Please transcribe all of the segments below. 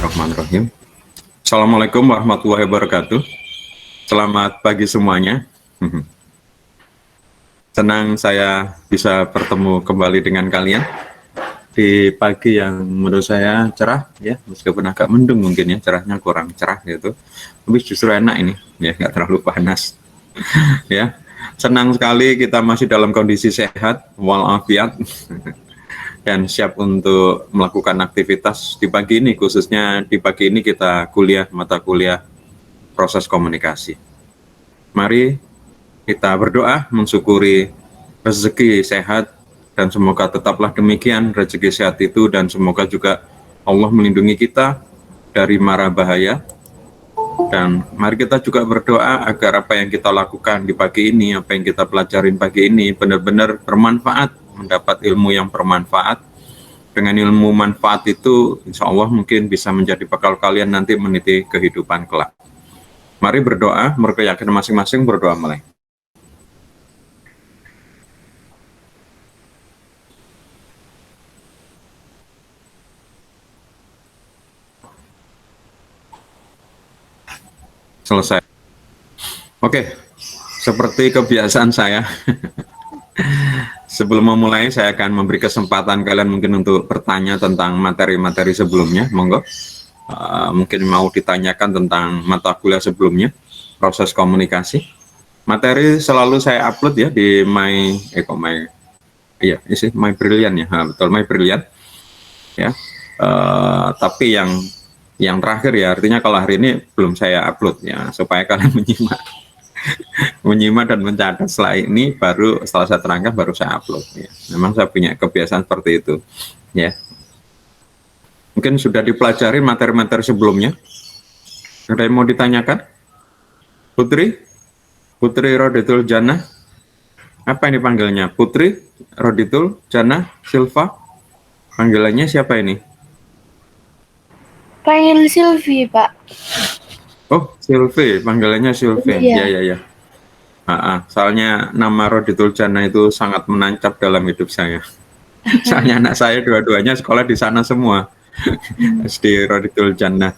Bismillahirrahmanirrahim. Assalamualaikum warahmatullahi wabarakatuh. Selamat pagi semuanya. Senang saya bisa bertemu kembali dengan kalian di pagi yang menurut saya cerah ya, meskipun agak mendung mungkin ya, cerahnya kurang cerah gitu. Tapi justru enak ini ya, nggak terlalu panas. Ya, senang sekali kita masih dalam kondisi sehat walafiat. Dan siap untuk melakukan aktivitas di pagi ini, khususnya di pagi ini kita mata kuliah proses komunikasi. Mari kita berdoa mensyukuri rezeki sehat, dan semoga tetaplah demikian rezeki sehat itu, dan semoga juga Allah melindungi kita dari mara bahaya. Dan mari kita juga berdoa agar apa yang kita lakukan di pagi ini, apa yang kita pelajarin pagi ini benar-benar bermanfaat, mendapat ilmu yang bermanfaat. Dengan ilmu manfaat itu, insya Allah mungkin bisa menjadi bekal kalian nanti meniti kehidupan kelak. Mari berdoa, menurut keyakinan masing-masing, berdoa mulai. Selesai. Oke, seperti kebiasaan saya, sebelum memulai saya akan memberi kesempatan kalian mungkin untuk bertanya tentang materi-materi sebelumnya. Monggo. Mungkin mau ditanyakan tentang mata kuliah sebelumnya, proses komunikasi. Materi selalu saya upload ya di My Brilliant ya, betul, My Brilliant ya. Tapi yang terakhir ya, artinya kalau hari ini belum saya upload ya, supaya kalian menyimak dan mencatat. Setelah ini setelah saya terangkan baru saya upload ya. Memang saya punya kebiasaan seperti itu ya. Mungkin sudah dipelajari materi-materi sebelumnya. Ada yang mau ditanyakan? Putri Roditul Jannah, apa ini panggilnya? Putri Roditul Jannah Silva, panggilannya siapa ini? Panggil Silvi, Pak. Oh, Silvi, panggilannya Silvi. Iya. Ya. Soalnya nama Roditul Jannah itu sangat menancap dalam hidup saya. Soalnya anak saya dua-duanya sekolah di sana semua. SD Roditul Jannah.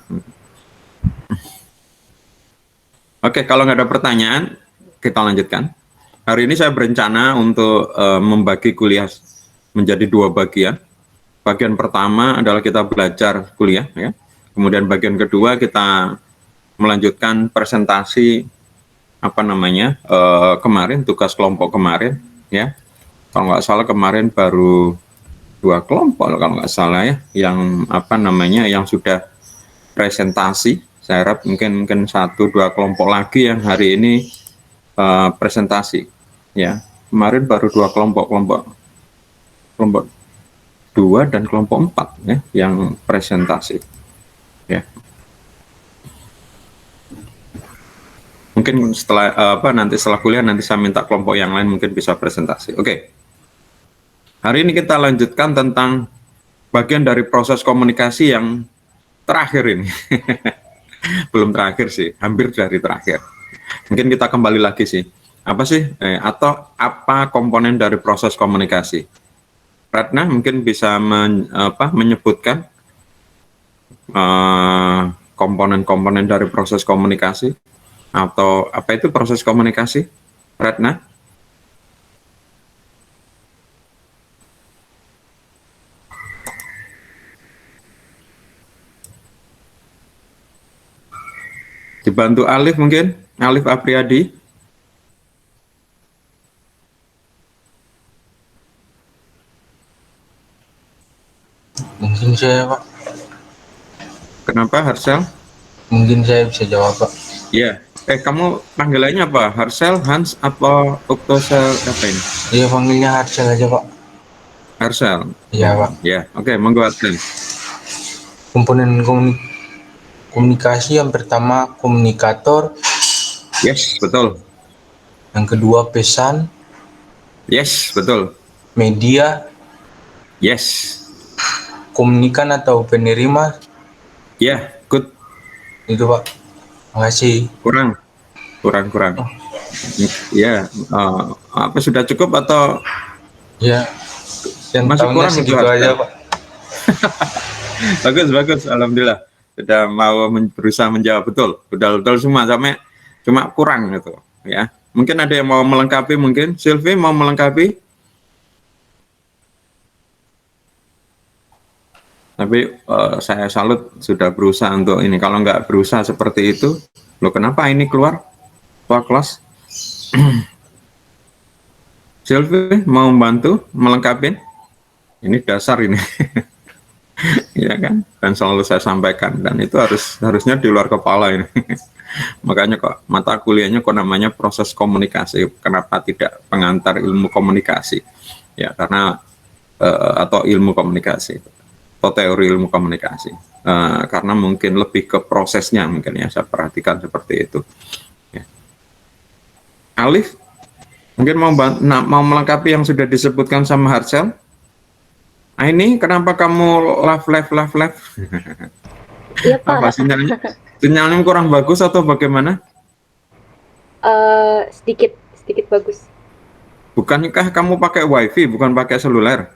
Oke, kalau nggak ada pertanyaan, kita lanjutkan. Hari ini saya berencana untuk membagi kuliah menjadi dua bagian. Bagian pertama adalah kita belajar kuliah, ya. Kemudian bagian kedua kita melanjutkan presentasi kemarin, tugas kelompok kemarin, ya. Kalau nggak salah kemarin baru 2 kelompok kalau nggak salah ya, yang sudah presentasi. Saya harap mungkin 1-2 kelompok lagi yang hari ini presentasi, ya. Kemarin baru 2 kelompok 2 dan kelompok 4 ya yang presentasi, ya. Mungkin setelah kuliah nanti saya minta kelompok yang lain mungkin bisa presentasi. Oke. Hari ini kita lanjutkan tentang bagian dari proses komunikasi yang terakhir ini. Belum terakhir sih, hampir dari terakhir. Mungkin kita kembali lagi sih. Apa komponen dari proses komunikasi? Ratna mungkin bisa menyebutkan komponen-komponen dari proses komunikasi, atau apa itu proses komunikasi, Ratna? Dibantu Alif mungkin, Alif Apriyadi. Mungkin saya, Pak. Kenapa, Harsel? Mungkin saya bisa jawab, Pak. Iya. Kamu panggilannya apa? Harsel, Hans, atau Oktosel, apa ini? Iya, panggilnya Harsel aja, Pak. Harsel. Iya, Pak. Ya, oke, monggo. Komponen komunikasi yang pertama komunikator. Yes, betul. Yang kedua pesan. Yes, betul. Media. Yes. Komunikan atau penerima. Ya, good. Itu, Pak. Makasih. Kurang. Ya, apa sudah cukup atau? Ya, yang masih kurang segitu aja, Pak. Bagus, alhamdulillah. sudah mau berusaha menjawab betul, betul semua sampai cuma kurang gitu ya. Mungkin ada yang mau melengkapi, mungkin Sylvie mau melengkapi. Tapi saya salut sudah berusaha untuk ini. Kalau nggak berusaha seperti itu, loh kenapa ini keluar kelas? Sylvie mau membantu melengkapi? Ini dasar ini. Ya kan, dan selalu saya sampaikan, dan itu harusnya di luar kepala ini. Makanya kok mata kuliahnya kok namanya proses komunikasi, kenapa tidak pengantar ilmu komunikasi ya, karena atau ilmu komunikasi atau teori ilmu komunikasi, karena mungkin lebih ke prosesnya, mungkin ya saya perhatikan seperti itu ya. Alif mungkin mau melengkapi yang sudah disebutkan sama Harcel. Ini kenapa kamu live? Iya Pak. Apa sinyalnya kurang bagus atau bagaimana? Sedikit bagus. Bukankah kamu pakai wifi, bukan pakai seluler?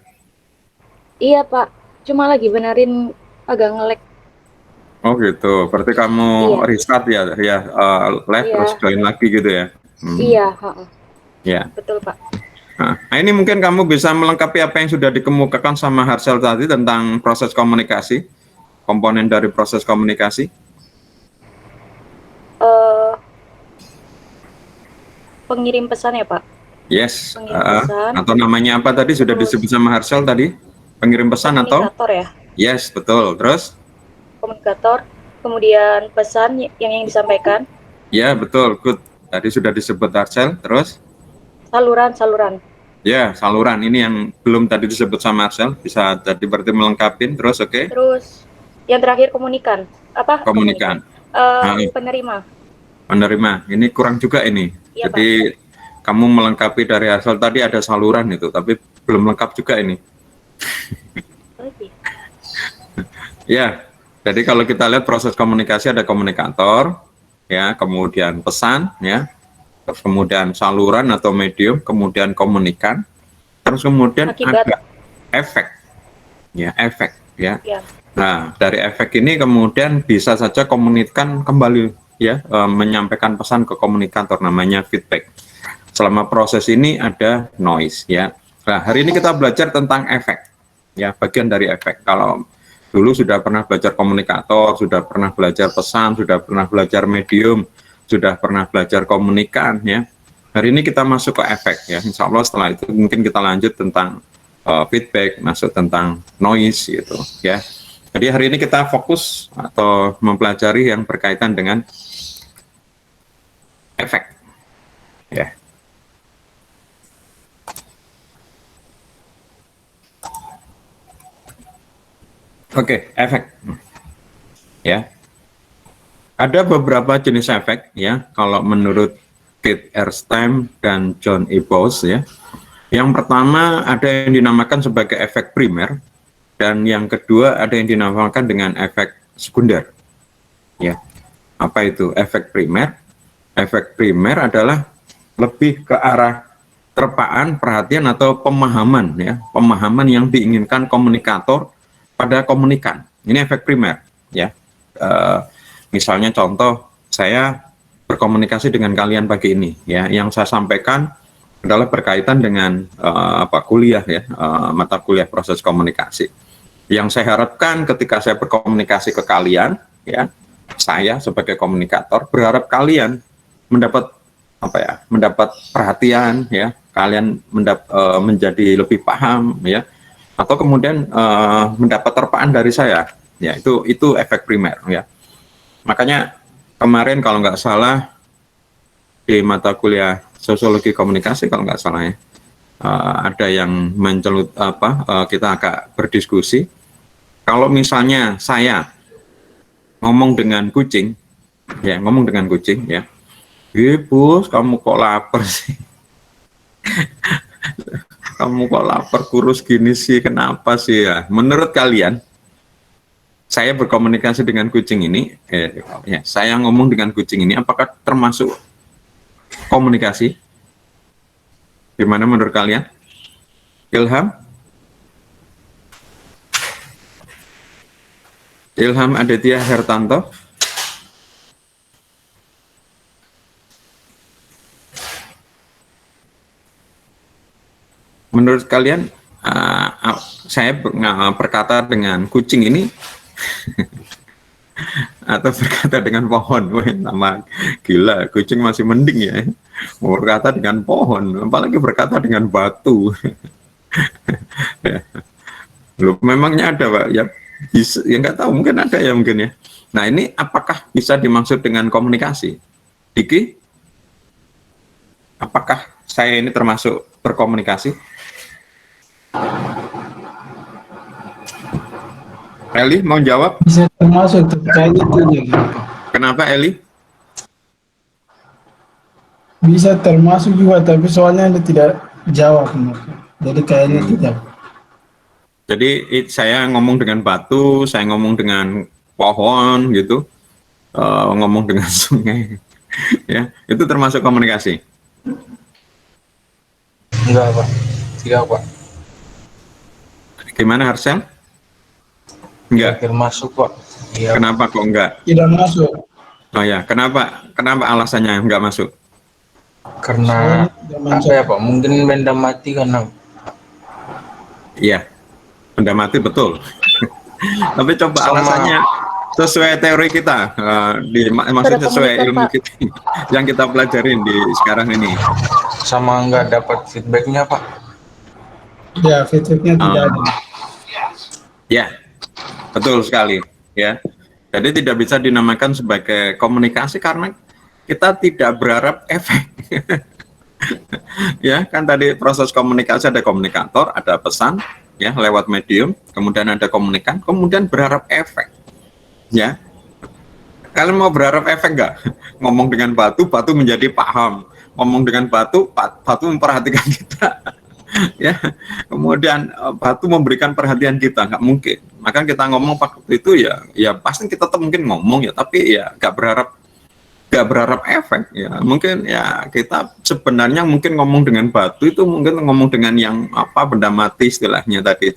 Iya Pak, cuma lagi benerin agak nge-lag. Oh gitu, berarti kamu Iya. restart ya, live Iya. terus join lagi gitu ya? Iya, Ya. betul Pak. Nah, ini mungkin kamu bisa melengkapi apa yang sudah dikemukakan sama Harcel tadi tentang proses komunikasi, komponen dari proses komunikasi. Pengirim pesan ya Pak? Yes, Pengirim pesan. atau namanya apa tadi sudah disebut sama Harcel tadi? Pengirim pesan atau? Komunikator ya? Yes, betul. Terus? Komunikator, kemudian pesan yang disampaikan. Ya, betul. Good. Tadi sudah disebut Harcel. Terus? Saluran. Ya, saluran. Ini yang belum tadi disebut sama Harcel. Bisa jadi berarti melengkapi. Terus, oke? Terus yang terakhir komunikan. Apa? Komunikan. Penerima. Penerima. Ini kurang juga ini. Iya, Jadi kamu melengkapi dari Harcel tadi ada saluran itu, tapi belum lengkap juga ini. Ya, jadi kalau kita lihat proses komunikasi ada komunikator, ya, kemudian pesan, ya, terus kemudian saluran atau medium, kemudian komunikan, terus kemudian Akibat. ada efek, ya, efek, ya. Ya. Nah, dari efek ini kemudian bisa saja komunikan kembali, ya, menyampaikan pesan ke komunikator, namanya feedback. Selama proses ini ada noise, ya. Nah, hari ini kita belajar tentang efek, ya, bagian dari efek. Kalau dulu sudah pernah belajar komunikator, sudah pernah belajar pesan, sudah pernah belajar medium, sudah pernah belajar komunikan, ya. Hari ini kita masuk ke efek, ya. Insya Allah setelah itu mungkin kita lanjut tentang feedback, masuk tentang noise, gitu, ya. Jadi hari ini kita fokus atau mempelajari yang berkaitan dengan efek, ya. Oke, efek. Ya. Ada beberapa jenis efek, ya, kalau menurut Kate Erstem dan John E. Bose, ya. Yang pertama ada yang dinamakan sebagai efek primer, dan yang kedua ada yang dinamakan dengan efek sekunder. Ya. Apa itu efek primer? Efek primer adalah lebih ke arah terpaan, perhatian atau pemahaman, ya, pemahaman yang diinginkan komunikator pada komunikan. Ini efek primer, ya. Misalnya contoh, saya berkomunikasi dengan kalian pagi ini, ya. Yang saya sampaikan adalah berkaitan dengan kuliah, ya, mata kuliah proses komunikasi. Yang saya harapkan ketika saya berkomunikasi ke kalian, ya, saya sebagai komunikator berharap kalian mendapat mendapat perhatian, ya, kalian menjadi lebih paham, ya, atau kemudian mendapat terpaan dari saya, ya, itu efek primer, ya. Makanya kemarin kalau nggak salah di mata kuliah sosiologi komunikasi kalau nggak salah, ya, ada yang mencelut kita agak berdiskusi. Kalau misalnya saya ngomong dengan kucing, ya, bos, kamu kok lapar sih? Kamu kok lapar kurus gini sih, kenapa sih ya? Menurut kalian, saya berkomunikasi dengan kucing ini, saya ngomong dengan kucing ini, apakah termasuk komunikasi? Gimana menurut kalian? Ilham? Ilham Aditya Hertanto. Menurut kalian, saya berkata dengan kucing ini atau berkata dengan pohon? Wah, nama gila, kucing masih mending ya. Mau berkata dengan pohon, apalagi berkata dengan batu. Ya. Loh, memangnya ada, Pak? Ya, bisa, ya nggak tahu, mungkin ada ya mungkin ya. Nah, ini apakah bisa dimaksud dengan komunikasi? Diki, apakah saya ini termasuk berkomunikasi? Eli mau jawab? Bisa termasuk, tapi kayaknya tidak gitu. Kenapa Eli? Bisa termasuk juga, tapi soalnya Anda tidak jawab. Jadi kayaknya tidak. Jadi saya ngomong dengan batu, saya ngomong dengan pohon gitu, ngomong dengan sungai, ya itu termasuk komunikasi. Enggak, Pak. Tidak, Pak. Gimana Harsel? Enggak. Termasuk, Pak. Iya. Kenapa kok enggak? Tidak masuk. Oh ya, kenapa? Kenapa alasannya enggak masuk? Karena Tidak apa masuk. ya, Pak? Mungkin benda mati karena Iya, benda mati betul. Tapi coba Sama- alasannya sesuai teori kita, maksudnya sesuai komunitas, ilmu Pak. kita yang kita pelajarin di sekarang ini. sama nggak dapat feedbacknya, Pak. Ya, feedbacknya tidak ada. Ya, betul sekali. Ya, jadi tidak bisa dinamakan sebagai komunikasi karena kita tidak berharap efek. Ya, kan tadi proses komunikasi ada komunikator, ada pesan, ya lewat medium, kemudian ada komunikan, kemudian berharap efek. Ya, kalian mau berharap efek nggak? Ngomong dengan batu, batu menjadi paham. Ngomong dengan batu, batu memperhatikan kita. Ya, kemudian batu memberikan perhatian kita, nggak mungkin. Maka kita ngomong waktu itu ya pasti kita tetap mungkin ngomong ya, tapi ya nggak berharap efek ya. Mungkin ya kita sebenarnya mungkin ngomong dengan batu itu mungkin ngomong dengan yang apa benda mati istilahnya tadi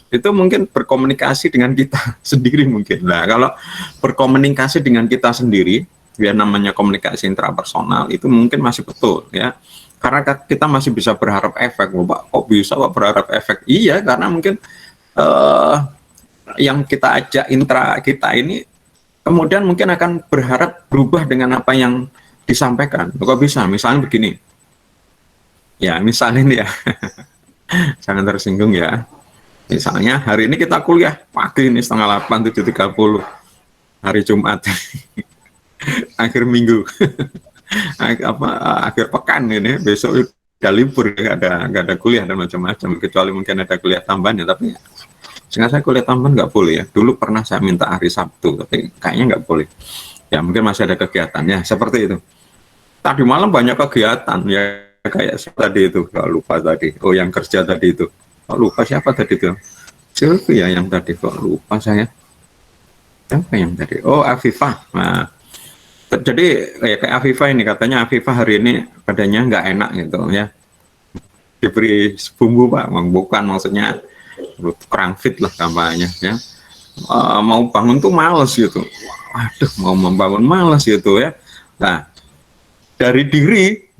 itu mungkin berkomunikasi dengan kita sendiri mungkin. Nah, kalau berkomunikasi dengan kita sendiri ya namanya komunikasi intrapersonal itu mungkin masih betul ya. Karena kita masih bisa berharap efek. Oh, Pak, kok bisa Pak berharap efek? Iya, karena mungkin yang kita ajak intra kita ini kemudian mungkin akan berharap berubah dengan apa yang disampaikan. Kok bisa? Misalnya begini. Ya, misalnya ini ya. Jangan tersinggung ya. Misalnya hari ini kita kuliah pagi ini 7:30, 7:30. Hari Jumat. Akhir minggu. Akhir pekan ini, besok udah libur, nggak ada kuliah dan macam-macam, kecuali mungkin ada kuliah tambahan ya, tapi sehingga saya kuliah tambahan nggak boleh ya. Dulu pernah saya minta hari Sabtu, tapi kayaknya nggak boleh. Ya mungkin masih ada kegiatan ya, seperti itu. Tadi malam banyak kegiatan ya, kayak tadi itu, nggak lupa tadi. Oh yang kerja tadi itu, kok lupa siapa tadi itu? Silvi ya yang tadi, kok lupa saya. Siapa yang tadi? Oh Afifah. Nah, jadi kayak Afifah ini katanya Afifah hari ini badannya nggak enak gitu ya, diberi bumbu Pak, bukan maksudnya kurang fit lah kampanye ya. Mau bangun tuh males gitu, aduh mau membangun males gitu ya. Nah dari diri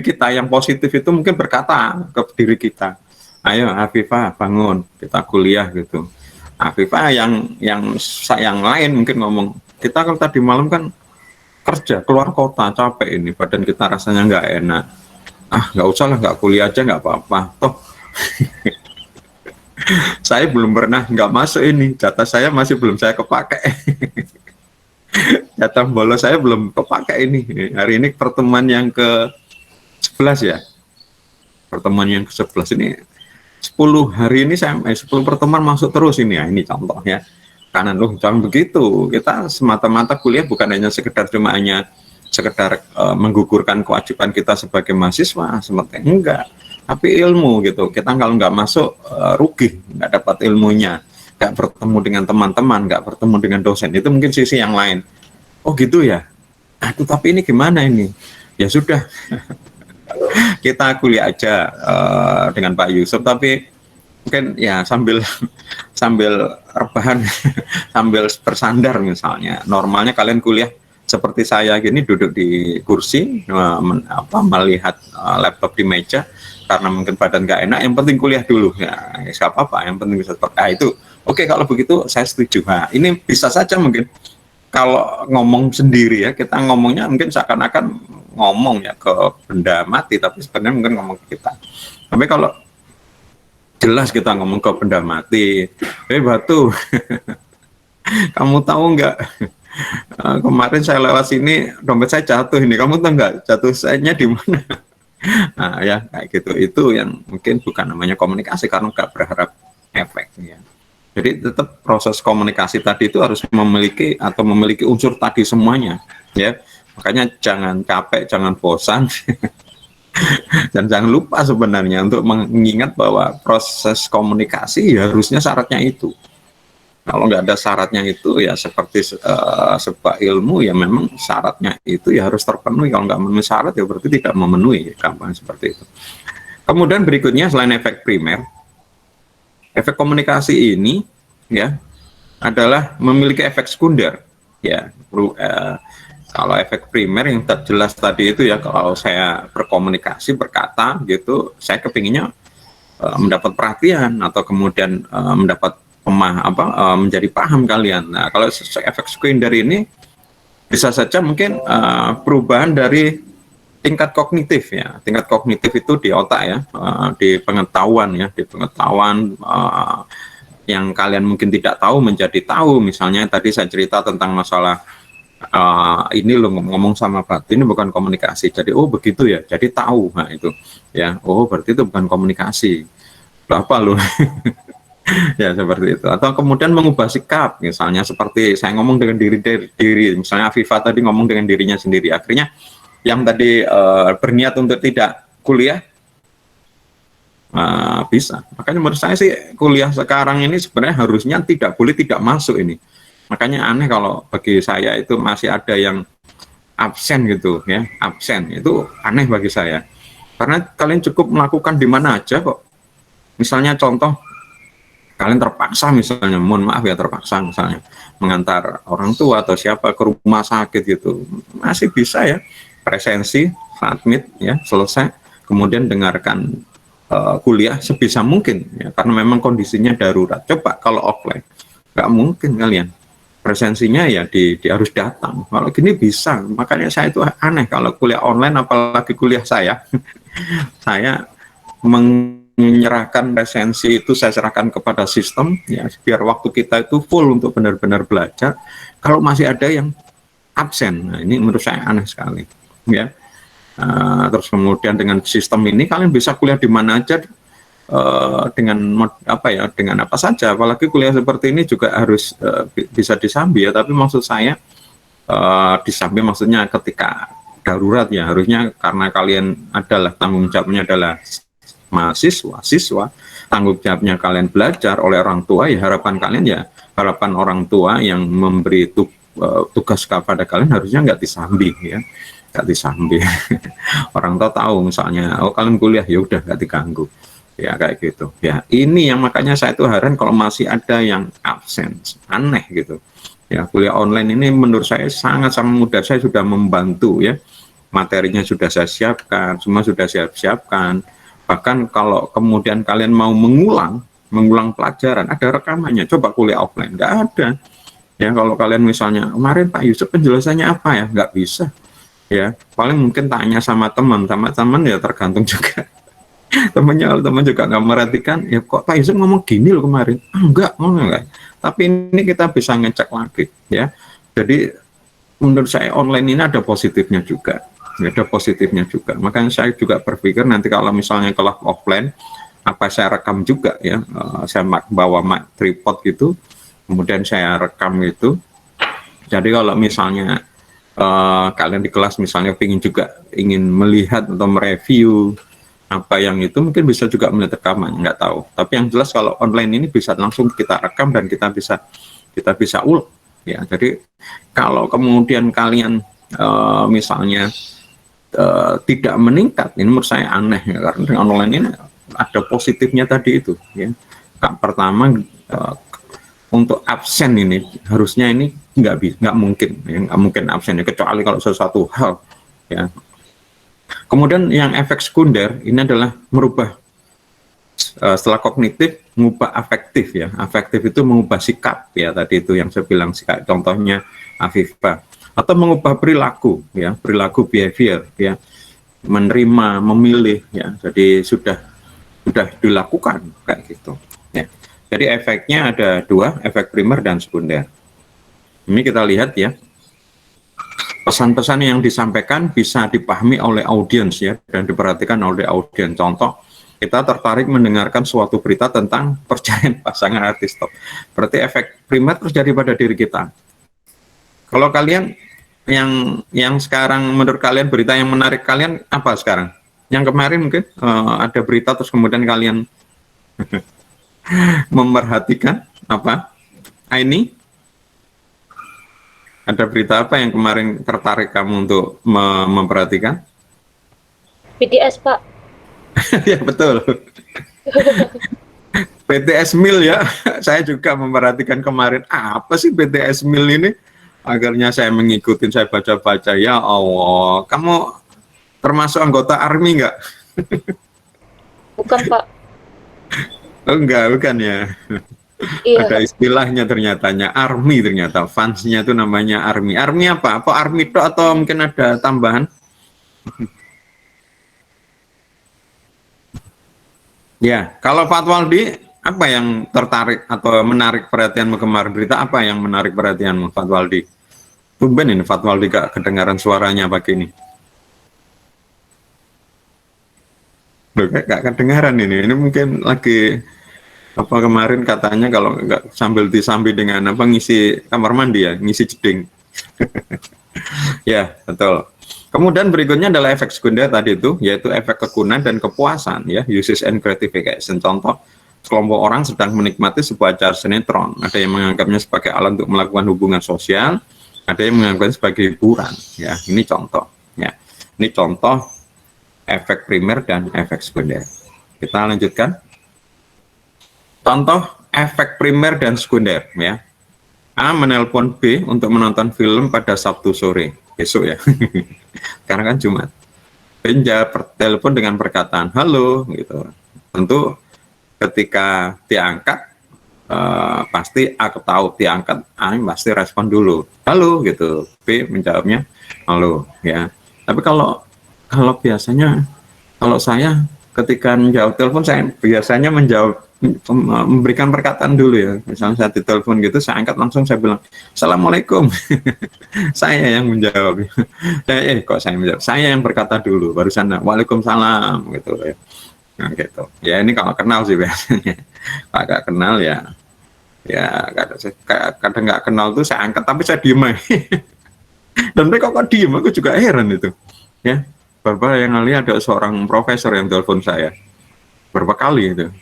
kita yang positif itu mungkin berkata ke diri kita, ayo Afifah bangun kita kuliah gitu. Afifah yang lain mungkin ngomong, kita kalau tadi malam kan kerja keluar kota capek ini, badan kita rasanya nggak enak, nggak usah lah, nggak kuliah aja nggak apa-apa toh. Saya belum pernah nggak masuk ini, jatah saya masih belum saya kepakai. Jatah bolos saya belum kepakai ini. Hari ini pertemuan yang ke-11 ya, pertemuan yang ke-11 ini 10 hari ini saya 10 pertemuan masuk terus ini ya, ini contohnya. Karena loh jangan begitu, kita semata-mata kuliah bukan hanya sekedar menggugurkan kewajiban kita sebagai mahasiswa, seperti enggak, tapi ilmu gitu. Kita kalau nggak masuk rugi, nggak dapat ilmunya, nggak bertemu dengan teman-teman, nggak bertemu dengan dosen, itu mungkin sisi yang lain. Oh gitu ya, tapi ini gimana ini? Ya sudah, kita kuliah aja dengan Pak Yusuf, tapi mungkin ya sambil sambil rebahan sambil bersandar misalnya. Normalnya kalian kuliah seperti saya gini duduk di kursi melihat laptop di meja karena mungkin badan nggak enak, yang penting kuliah dulu ya, nggak apa-apa, yang penting bisa itu oke. Kalau begitu saya setuju. Nah, ini bisa saja mungkin kalau ngomong sendiri ya, kita ngomongnya mungkin seakan-akan ngomong ya ke benda mati, tapi sebenarnya mungkin ngomong ke kita. Tapi kalau jelas kita ngomong ke benda mati, batu, kamu tahu nggak? Kemarin saya lewat sini, dompet saya jatuh ini. Kamu tahu nggak jatuh sayanya di mana? Nah, ya kayak gitu. Itu yang mungkin bukan namanya komunikasi karena nggak berharap efek. Ya. Jadi tetap proses komunikasi tadi itu harus memiliki unsur tadi semuanya. Ya, makanya jangan capek, jangan bosan. Dan jangan lupa sebenarnya untuk mengingat bahwa proses komunikasi ya harusnya syaratnya itu. Kalau nggak ada syaratnya itu ya seperti sebuah ilmu ya memang syaratnya itu ya harus terpenuhi. Kalau nggak memenuhi syarat ya berarti tidak memenuhi, gampang seperti itu. Kemudian berikutnya selain efek primer, efek komunikasi ini ya adalah memiliki efek sekunder. Ya, kalau efek primer yang terjelas tadi itu ya, kalau saya berkomunikasi berkata gitu, saya kepinginnya mendapat perhatian atau kemudian mendapat menjadi paham kalian. Nah, kalau efek sekunder ini bisa saja mungkin perubahan dari tingkat kognitif ya. Tingkat kognitif itu di otak ya, di pengetahuan ya, di pengetahuan yang kalian mungkin tidak tahu menjadi tahu. Misalnya tadi saya cerita tentang masalah ini lo ngomong sama batu ini bukan komunikasi, jadi oh begitu ya, jadi tahu. Nah itu ya, oh berarti itu bukan komunikasi, apa lo? Ya seperti itu. Atau kemudian mengubah sikap, misalnya seperti saya ngomong dengan diri, misalnya Afifah tadi ngomong dengan dirinya sendiri, akhirnya yang tadi berniat untuk tidak kuliah bisa. Makanya menurut saya sih kuliah sekarang ini sebenarnya harusnya tidak boleh tidak masuk ini. Makanya aneh kalau bagi saya itu masih ada yang absen gitu ya, absen itu aneh bagi saya. Karena kalian cukup melakukan di mana aja kok. Misalnya contoh, kalian terpaksa misalnya, mohon maaf ya terpaksa misalnya mengantar orang tua atau siapa ke rumah sakit gitu, masih bisa ya presensi, admit ya selesai, kemudian dengarkan kuliah sebisa mungkin ya, karena memang kondisinya darurat. Coba kalau offline, nggak mungkin kalian. Presensinya ya harus datang. Kalau gini bisa, makanya saya itu aneh kalau kuliah online, apalagi kuliah saya. Saya menyerahkan presensi itu, saya serahkan kepada sistem ya, biar waktu kita itu full untuk benar-benar belajar. Kalau masih ada yang absen, nah ini menurut saya aneh sekali ya. Terus kemudian dengan sistem ini kalian bisa kuliah di mana aja, dengan apa saja, apalagi kuliah seperti ini juga harus bisa disambi ya, tapi maksud saya disambi maksudnya ketika darurat ya, harusnya karena kalian adalah tanggung jawabnya adalah siswa, tanggung jawabnya kalian belajar oleh orang tua ya, harapan kalian ya, harapan orang tua yang memberi tugas kepada kalian harusnya nggak disambi ya, nggak disambi. Orang tua tahu misalnya, oh kalian kuliah ya udah nggak diganggu. Ya kayak gitu ya, ini yang makanya saya tuh heran kalau masih ada yang absen, aneh gitu ya. Kuliah online ini menurut saya sangat mudah, saya sudah membantu ya, materinya sudah saya siapkan, semua sudah siapkan. Bahkan kalau kemudian kalian mau mengulang pelajaran, ada rekamannya. Coba kuliah offline nggak ada ya. Kalau kalian misalnya kemarin Pak Yusuf penjelasannya apa ya, nggak bisa ya, paling mungkin tanya sama teman ya, tergantung juga teman juga nggak merhatikan ya, kok Pak Yusuf ngomong gini loh kemarin, enggak. Tapi ini kita bisa ngecek lagi ya. Jadi menurut saya online ini ada positifnya juga ya, ada positifnya juga. Makanya saya juga berpikir nanti kalau misalnya kelas offline, apa saya rekam juga ya, saya bawa tripod gitu, kemudian saya rekam itu. Jadi kalau misalnya kalian di kelas misalnya ingin melihat atau mereview apa yang itu, mungkin bisa juga melihat rekaman, nggak tahu. Tapi yang jelas kalau online ini bisa langsung kita rekam dan kita bisa ulang ya. Jadi kalau kemudian kalian misalnya tidak meningkat, ini menurut saya aneh ya, karena dengan online ini ada positifnya tadi itu ya. Pertama untuk absen ini harusnya ini nggak mungkin ya, nggak mungkin absen ya, kecuali kalau sesuatu hal ya. Kemudian yang efek sekunder ini adalah merubah setelah kognitif mengubah afektif ya. Afektif itu mengubah sikap ya, tadi itu yang saya bilang sikap, contohnya Afifah, atau mengubah perilaku ya, perilaku behavior ya, menerima, memilih ya. Jadi sudah dilakukan kayak gitu ya. Jadi efeknya ada dua, efek primer dan sekunder. Ini kita lihat ya, pesan-pesan yang disampaikan bisa dipahami oleh audiens ya, dan diperhatikan oleh audiens. Contoh, kita tertarik mendengarkan suatu berita tentang perceraian pasangan artis top. Berarti efek primer terjadi pada diri kita. Kalau kalian yang sekarang menurut kalian berita yang menarik kalian apa sekarang? Yang kemarin mungkin ada berita terus kemudian kalian memperhatikan apa? Ini ada berita apa yang kemarin tertarik kamu untuk memperhatikan? BTS, Pak. Ya betul. BTS Mil ya, saya juga memperhatikan kemarin apa sih BTS Mil ini. Akhirnya saya mengikuti, saya baca-baca. Ya Allah, kamu termasuk anggota ARMY nggak? Bukan, Pak. Oh, enggak, bukan ya. Iya. Ada istilahnya ternyatanya ARMY, ternyata fansnya itu namanya ARMY. ARMY apa? Apa ARMY itu atau mungkin ada tambahan? Ya, kalau Fatwaldi apa yang tertarik atau menarik perhatianmu kemarin? Berita apa yang menarik perhatianmu, Fatwaldi? Tumben ini Fatwaldi gak kedengaran suaranya pagi ini. Loh, gak kedengaran ini mungkin lagi apa kemarin katanya kalau nggak sambil disambi dengan apa ngisi kamar mandi ya, ngisi jeding. Ya, betul. Kemudian berikutnya adalah efek sekunder tadi itu, yaitu efek kegunaan dan kepuasan ya, uses and gratification. Contoh, sekelompok orang sedang menikmati sebuah acara sinetron. Ada yang menganggapnya sebagai alat untuk melakukan hubungan sosial, ada yang menganggapnya sebagai hiburan. Ya, ini contoh. Ya, ini contoh efek primer dan efek sekunder. Kita lanjutkan. Contoh efek primer dan sekunder ya. A menelpon B untuk menonton film pada Sabtu sore, besok ya. Karena kan Jumat. B menjawab telepon dengan perkataan halo gitu. Tentu ketika diangkat pasti aku tahu diangkat, A pasti respon dulu halo gitu. B menjawabnya halo ya. Tapi kalau biasanya kalau saya ketika menjawab telepon, saya biasanya memberikan perkataan dulu ya. Misalnya saya ditelepon gitu, saya angkat langsung, saya bilang Assalamualaikum. Saya yang menjawab. Kok saya menjawab? Saya yang berkata dulu, barusan Waalaikumsalam gitu ya. Nah, gitu. Ya ini kalau kenal sih biasanya. Kalau nggak kenal ya kadang nggak kenal tuh saya angkat tapi saya diem aja. Dan mereka kok diem, aku juga heran itu. Ya, beberapa yang kali ada seorang profesor yang telepon saya berapa kali itu.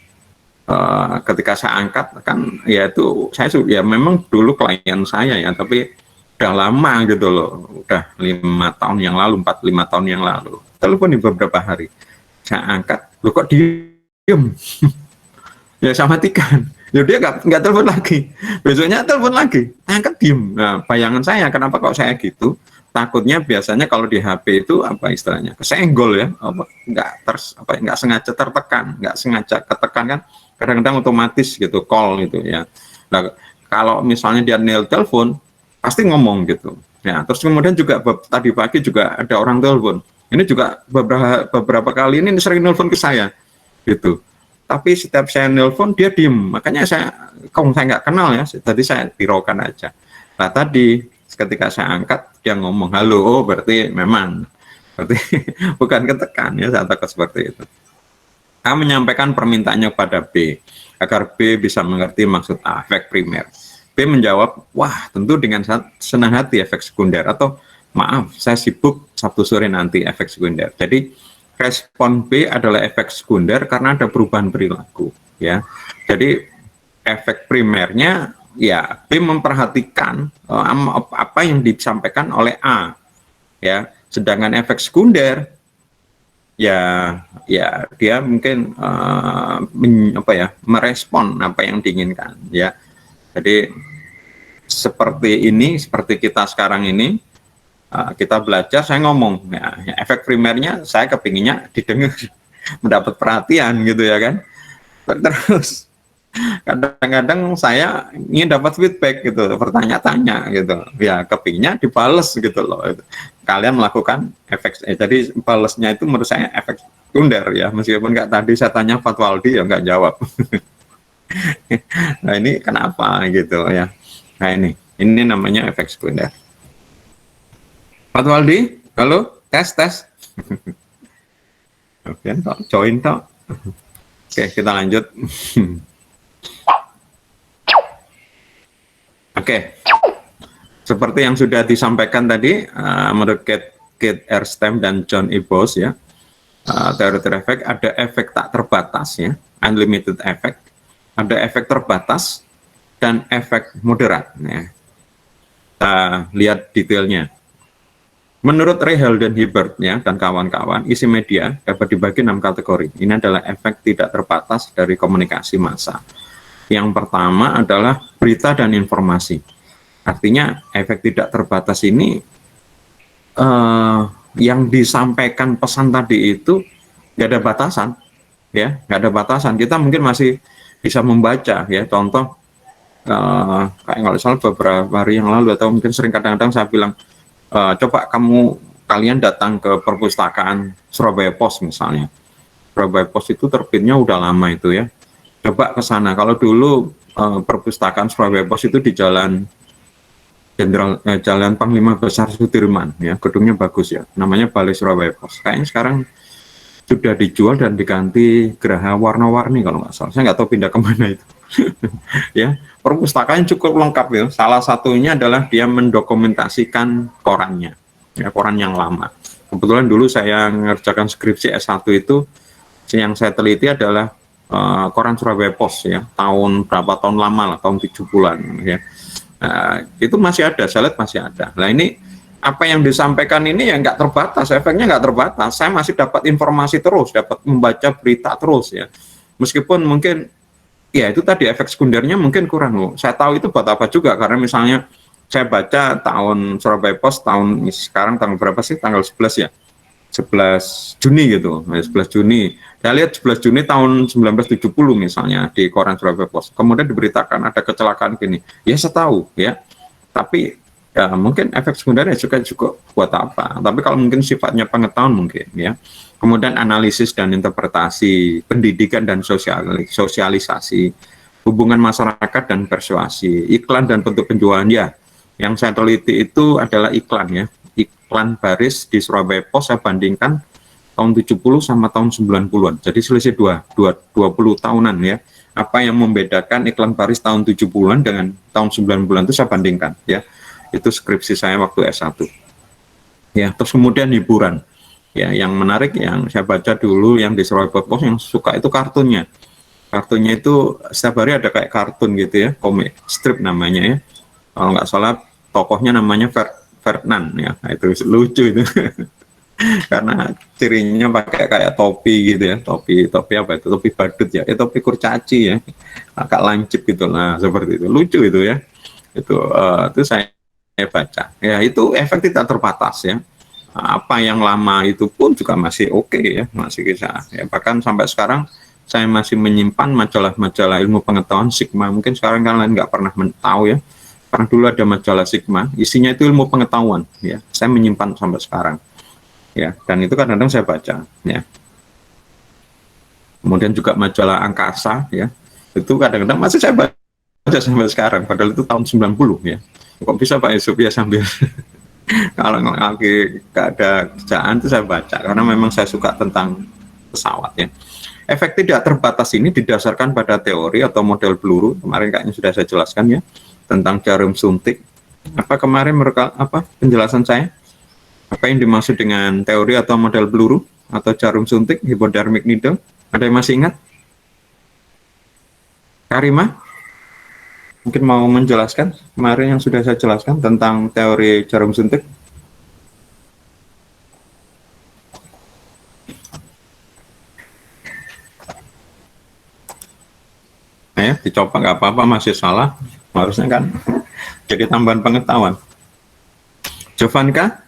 Ketika saya angkat kan ya itu saya ya memang dulu klien saya ya, tapi udah lama gitu loh, udah 5 tahun yang lalu, 4-5 tahun yang lalu telepon di beberapa hari, saya angkat, loh kok diem. Ya saya matikan, ya dia nggak telepon lagi, besoknya telepon lagi, angkat diem. Nah bayangan saya kenapa kok saya gitu, takutnya biasanya kalau di HP itu apa istilahnya kesenggol ya, nggak sengaja tertekan, nggak sengaja ketekan kan, kadang-kadang otomatis gitu call gitu ya. Nah kalau misalnya dia telepon pasti ngomong gitu ya. Terus kemudian juga tadi pagi juga ada orang telepon, ini juga beberapa kali ini sering telepon ke saya gitu, tapi setiap saya nelpon dia diem, makanya saya nggak kenal ya, tadi saya hiraukan aja. Nah tadi ketika saya angkat dia ngomong halo, berarti bukan ketekan ya, saya takut seperti itu. A menyampaikan permintaannya kepada B agar B bisa mengerti maksud A, efek primer. B menjawab, wah tentu dengan senang hati, efek sekunder, atau maaf saya sibuk Sabtu sore nanti, efek sekunder. Jadi respon B adalah efek sekunder karena ada perubahan perilaku ya. Jadi efek primernya ya B memperhatikan apa yang disampaikan oleh A ya, sedangkan efek sekunder ya ya dia mungkin merespon apa yang diinginkan ya. Jadi seperti kita sekarang ini, kita belajar, saya ngomong ya, efek primernya saya kepinginnya didengar, mendapat perhatian gitu ya kan. Terus kadang-kadang saya ingin dapat feedback gitu, bertanya-tanya gitu ya, kepinginnya dibales gitu loh. Kalian melakukan efek, jadi balesnya itu menurut saya efek sekunder ya, meskipun nggak, tadi saya tanya Fatwaldi ya nggak jawab. Nah ini kenapa gitu ya. Nah ini namanya efek sekunder. Fatwaldi, halo, tes. Oke, join toh. Oke, kita lanjut. Oke, seperti yang sudah disampaikan tadi, menurut Kate Erstem dan John E. Bose ya, teori efek ada efek tak terbatas ya, unlimited effect, ada efek terbatas dan efek moderat. Ya. Kita lihat detailnya. Menurut Rahel dan Hibbert ya dan kawan-kawan, isi media dapat dibagi 6 kategori. Ini adalah efek tidak terbatas dari komunikasi massa. Yang pertama adalah berita dan informasi. Artinya efek tidak terbatas ini yang disampaikan pesan tadi itu nggak ada batasan, ya nggak ada batasan. Kita mungkin masih bisa membaca ya. Contoh kayak nggak salah beberapa hari yang lalu atau mungkin sering kadang-kadang saya bilang, coba kalian datang ke perpustakaan Surabaya Post misalnya. Surabaya Post itu terbitnya udah lama itu ya. Coba ke sana. Kalau dulu perpustakaan Surabaya Post itu di Jalan Panglima Besar Sudirman ya, gedungnya bagus ya. Namanya Balai Surabaya Post. Kayaknya sekarang sudah dijual dan diganti Geraha warna-warni kalau nggak salah. Saya nggak tahu pindah kemana itu. Ya, perpustakaan cukup lengkap ya. Salah satunya adalah dia mendokumentasikan korannya, ya, koran yang lama. Kebetulan dulu saya mengerjakan skripsi S1 itu, yang saya teliti adalah koran Surabaya Post ya, tahun berapa tahun lama lah, tahun 70-an ya. Itu masih ada, saya lihat masih ada. Nah ini apa yang disampaikan ini ya nggak terbatas, efeknya nggak terbatas. Saya masih dapat informasi terus, dapat membaca berita terus ya. Meskipun mungkin ya itu tadi efek sekundernya mungkin kurang loh. Saya tahu itu buat apa juga, karena misalnya saya baca tahun Surabaya Post tahun sekarang tanggal berapa sih? Tanggal 11 ya. 11 Juni gitu, 11 Juni. Saya lihat 11 Juni tahun 1970 misalnya di koran Surabaya Post. Kemudian diberitakan ada kecelakaan gini. Ya saya tahu ya. Tapi ya mungkin efek sekundernya juga buat apa. Tapi kalau mungkin sifatnya pengetahuan mungkin ya. Kemudian analisis dan interpretasi, pendidikan dan sosialisasi, hubungan masyarakat dan persuasi, iklan dan bentuk penjualan ya. Yang saya teliti itu adalah iklan ya. Iklan baris di Surabaya Post saya bandingkan tahun 70 sama tahun 90-an. Jadi selisih 20 tahunan ya. Apa yang membedakan iklan baris tahun 70-an dengan tahun 90-an itu saya bandingkan ya. Itu skripsi saya waktu S1. Ya, terus kemudian hiburan. Ya, yang menarik yang saya baca dulu yang di Surabaya Post yang suka itu kartunnya. Kartunnya itu setiap hari ada kayak kartun gitu ya, komik strip namanya ya. Kalau nggak salah tokohnya namanya Ferdinand ya. Nah, itu lucu itu. Karena cirinya pakai kayak topi gitu ya, topi apa itu, topi badut ya, topi kurcaci ya, agak lancip gitu lah, seperti itu, lucu itu ya. Itu saya baca ya, itu efek tidak terbatas ya. Apa yang lama itu pun juga masih oke ya, masih bisa ya. Bahkan sampai sekarang saya masih menyimpan majalah-majalah ilmu pengetahuan Sigma. Mungkin sekarang kalian nggak pernah tahu ya, karena dulu ada majalah Sigma, isinya itu ilmu pengetahuan ya. Saya menyimpan sampai sekarang ya, dan itu kadang-kadang saya baca ya. Kemudian juga majalah angkasa ya, itu kadang-kadang masih saya baca sampai sekarang, padahal itu tahun 90 ya. Kok bisa Pak Yusuf ya sambil kalau lagi gak ada kerjaan itu saya baca, karena memang saya suka tentang pesawat ya. Efek tidak terbatas ini didasarkan pada teori atau model peluru, kemarin kayaknya sudah saya jelaskan ya, tentang jarum suntik. Apa kemarin penjelasan saya? Apa yang dimaksud dengan teori atau model peluru atau jarum suntik, hypodermic needle? Ada yang masih ingat? Karima? Mungkin mau menjelaskan kemarin yang sudah saya jelaskan tentang teori jarum suntik? dicoba nggak apa-apa, masih salah, harusnya kan jadi tambahan pengetahuan. Jovanka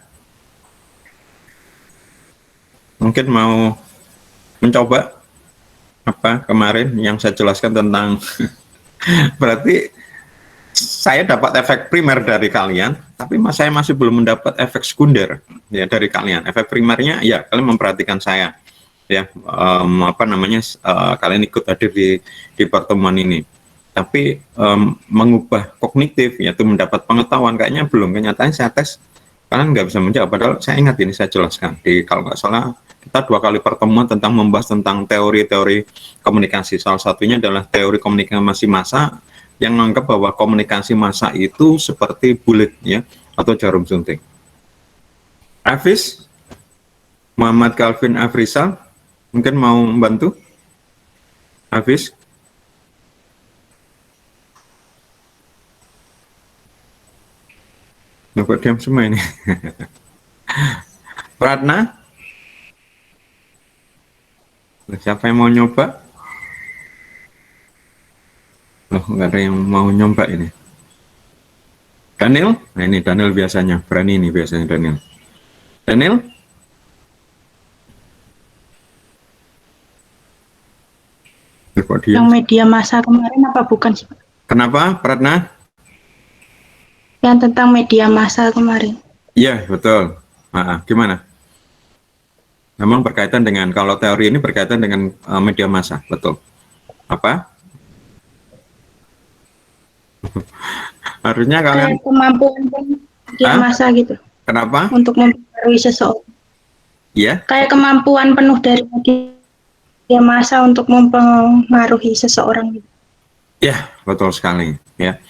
mungkin mau mencoba apa kemarin yang saya jelaskan tentang berarti saya dapat efek primer dari kalian, tapi saya masih belum mendapat efek sekunder ya dari kalian. Efek primernya ya kalian memperhatikan saya, ya apa namanya kalian ikut hadir di pertemuan ini. Tapi mengubah kognitif yaitu mendapat pengetahuan kayaknya belum. Kenyataannya saya tes kalian nggak bisa menjawab. Padahal saya ingat ini saya jelaskan di kalau nggak salah kita 2 kali pertemuan tentang membahas tentang teori-teori komunikasi. Salah satunya adalah teori komunikasi massa yang menganggap bahwa komunikasi massa itu seperti bulat ya atau jarum suntik. Hafiz Muhammad Calvin Afrizal mungkin mau membantu. Hafiz. Kok diam semua ini. Pratna, siapa yang mau nyoba? Loh, nggak ada yang mau nyoba ini. Daniel? Nah ini Daniel biasanya, berani ini biasanya Daniel. Daniel? Yang media massa kemarin apa bukan sih? Kenapa, Pratna? Yang tentang media massa kemarin. Iya, betul. Gimana? Memang berkaitan dengan, kalau teori ini berkaitan dengan media massa, betul. Apa? Harusnya kalian Kayak kemampuan media massa gitu. Kenapa? Untuk mempengaruhi seseorang. Iya. Kayak kemampuan penuh dari media massa untuk mempengaruhi seseorang gitu. Ya, betul sekali. Ya.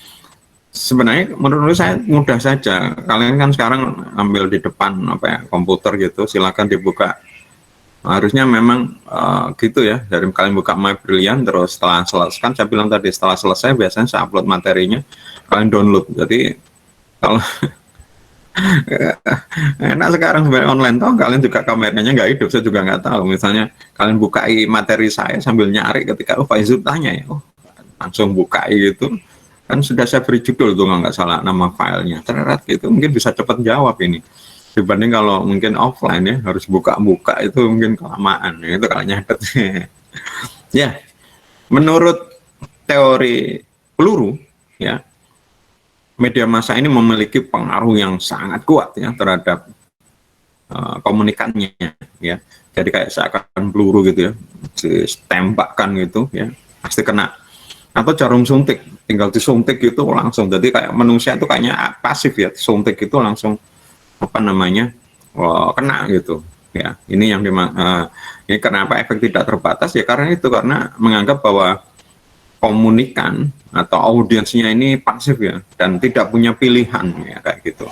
Sebenarnya menurut saya mudah saja. Kalian kan sekarang ambil di depan komputer gitu, silakan dibuka. Harusnya memang gitu ya. Dari kalian buka My Brilliant, terus setelah selesai, kan saya bilang tadi setelah selesai biasanya saya upload materinya, kalian download. Jadi kalau enak sekarang sebenarnya online, toh kalian juga kameranya nggak hidup, saya juga nggak tahu. Misalnya kalian bukai materi saya sambil nyari ketika Faizul tanya ya, langsung bukai gitu. Kan sudah saya beri judul tuh nggak salah nama filenya, ternyata gitu mungkin bisa cepat jawab ini. Dibanding kalau mungkin offline ya harus buka-buka itu mungkin kelamaan ya, itu kalau nyatet. Ya, menurut teori peluru ya, media massa ini memiliki pengaruh yang sangat kuat ya terhadap komunikannya ya. Jadi kayak seakan peluru gitu ya, ditembakkan gitu ya, pasti kena. Atau jarum suntik, tinggal disuntik gitu langsung. Jadi kayak manusia itu kayaknya pasif ya, suntik itu langsung apa namanya kena gitu ya. Ini yang ini kenapa efek tidak terbatas ya, karena itu, karena menganggap bahwa komunikan atau audiensnya ini pasif ya dan tidak punya pilihan ya kayak gitu.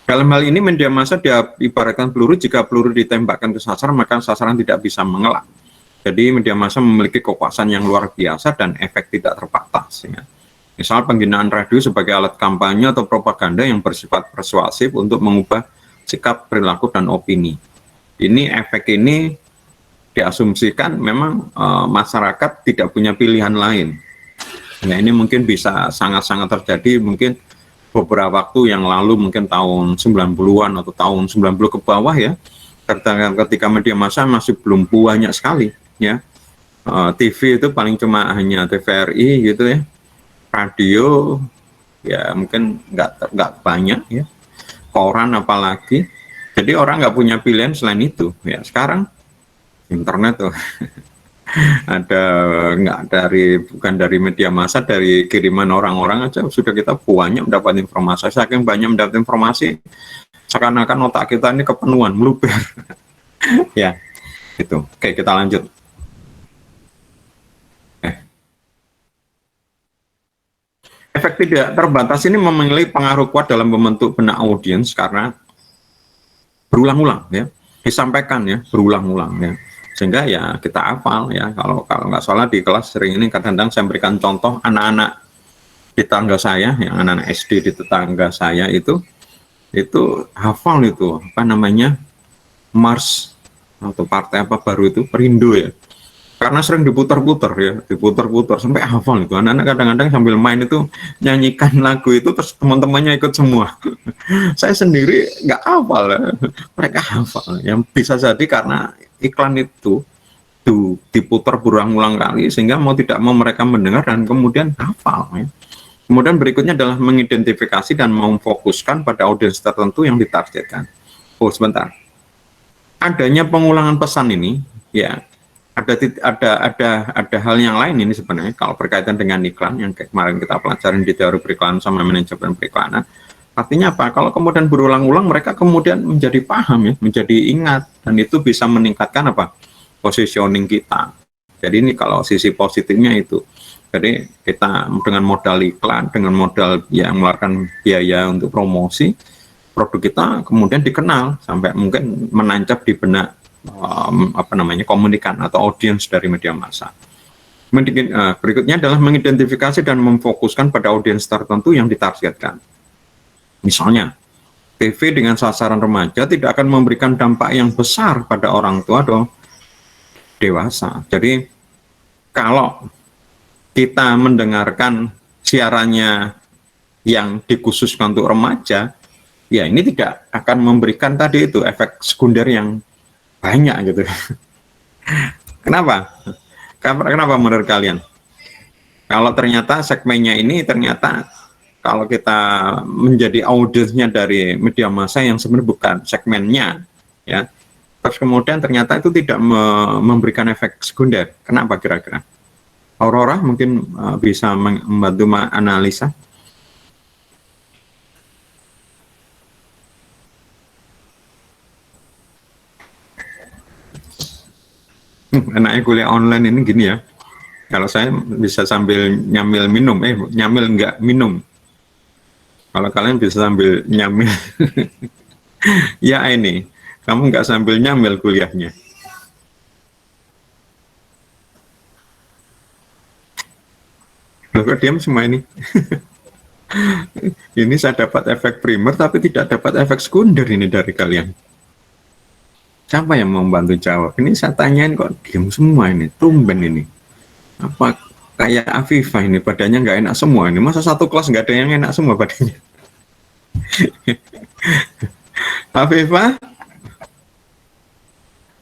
Dalam hal ini media massa dia ibaratkan peluru, jika peluru ditembakkan ke sasaran maka sasaran tidak bisa mengelak. Jadi media massa memiliki kekuasaan yang luar biasa dan efek tidak terbatas ya. Misal penggunaan radio sebagai alat kampanye atau propaganda yang bersifat persuasif untuk mengubah sikap, perilaku, dan opini. Ini efek ini diasumsikan memang masyarakat tidak punya pilihan lain. Nah ini mungkin bisa sangat-sangat terjadi mungkin beberapa waktu yang lalu, mungkin tahun 90-an atau tahun 90 ke bawah ya. Ketika media massa masih belum banyak sekali ya. TV itu paling cuma hanya TVRI gitu ya. Radio ya mungkin nggak banyak ya, koran apalagi. Jadi orang nggak punya pilihan selain itu ya. Sekarang internet tuh ada, nggak bukan dari media massa, dari kiriman orang-orang aja sudah kita banyak mendapat informasi. Saking banyak mendapat informasi seakan-akan otak kita ini kepenuhan, meluber. Ya itu. Oke, kita lanjut. Efek tidak terbatas ini memiliki pengaruh kuat dalam membentuk benak audiens karena berulang-ulang ya, disampaikan ya, berulang-ulang ya, sehingga ya kita hafal ya. Kalau nggak salah di kelas sering ini kadang-kadang saya berikan contoh anak-anak di tetangga saya, yang anak-anak SD di tetangga saya itu hafal itu apa namanya, Mars atau partai apa baru itu, Perindo ya. karena sering diputar-putar ya, diputar-putar sampai hafal itu. Anak-anak kadang-kadang sambil main itu nyanyikan lagu itu terus teman-temannya ikut semua. Saya sendiri nggak hafal, ya. Mereka hafal. Yang bisa jadi karena iklan itu diputar berulang-ulang kali sehingga mau tidak mau mereka mendengar dan kemudian hafal. Ya. Kemudian berikutnya adalah mengidentifikasi dan memfokuskan pada audiens tertentu yang ditargetkan. Oh sebentar, adanya pengulangan pesan ini, ya ada hal yang lain ini sebenarnya kalau berkaitan dengan iklan yang kemarin kita pelajarin di teori periklanan sama manajemen periklanan. Artinya apa? Kalau kemudian berulang-ulang mereka kemudian menjadi paham ya, menjadi ingat dan itu bisa meningkatkan apa? Positioning kita. Jadi ini kalau sisi positifnya itu. Jadi kita dengan modal iklan, dengan modal yang mengeluarkan biaya untuk promosi, produk kita kemudian dikenal sampai mungkin menancap di benak komunikan atau audiens dari media massa. Berikutnya adalah mengidentifikasi dan memfokuskan pada audiens tertentu yang ditargetkan. Misalnya, TV dengan sasaran remaja tidak akan memberikan dampak yang besar pada orang tua atau dewasa. Jadi, kalau kita mendengarkan siarannya yang dikhususkan untuk remaja, ya ini tidak akan memberikan tadi itu efek sekunder yang banyak gitu. Kenapa? Kenapa menurut kalian? Kalau ternyata segmennya ini ternyata kalau kita menjadi audiensnya dari media massa yang sebenarnya bukan segmennya, ya, terus kemudian ternyata itu tidak memberikan efek sekunder. Kenapa kira-kira? Aurora mungkin bisa membantu analisa. Enaknya kuliah online ini gini ya. Kalau saya bisa sambil nyamil minum, nyamil enggak minum. Kalau kalian bisa sambil nyamil, ya ini, kamu enggak sambil nyamil kuliahnya. Loh, kok diam semua ini? Ini saya dapat efek primer, tapi tidak dapat efek sekunder ini dari kalian. Siapa yang mau membantu jawab? Ini saya tanyain kok diam semua ini, tumben ini. Apa kayak Afifah ini badannya nggak enak semua ini? Masa satu kelas nggak ada yang enak semua badannya?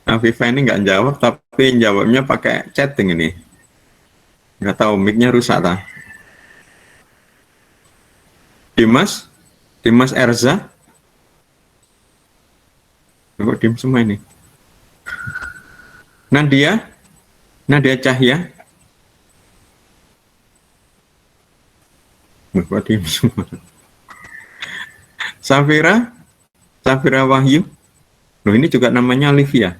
Afifah ini nggak jawab, tapi jawabnya pakai chatting ini. Nggak tahu mic-nya rusak tak? Dimas Erza. Kok diem semua ini? Nadia Cahya. Kok diem semua? Safira Wahyu. Loh ini juga namanya Olivia.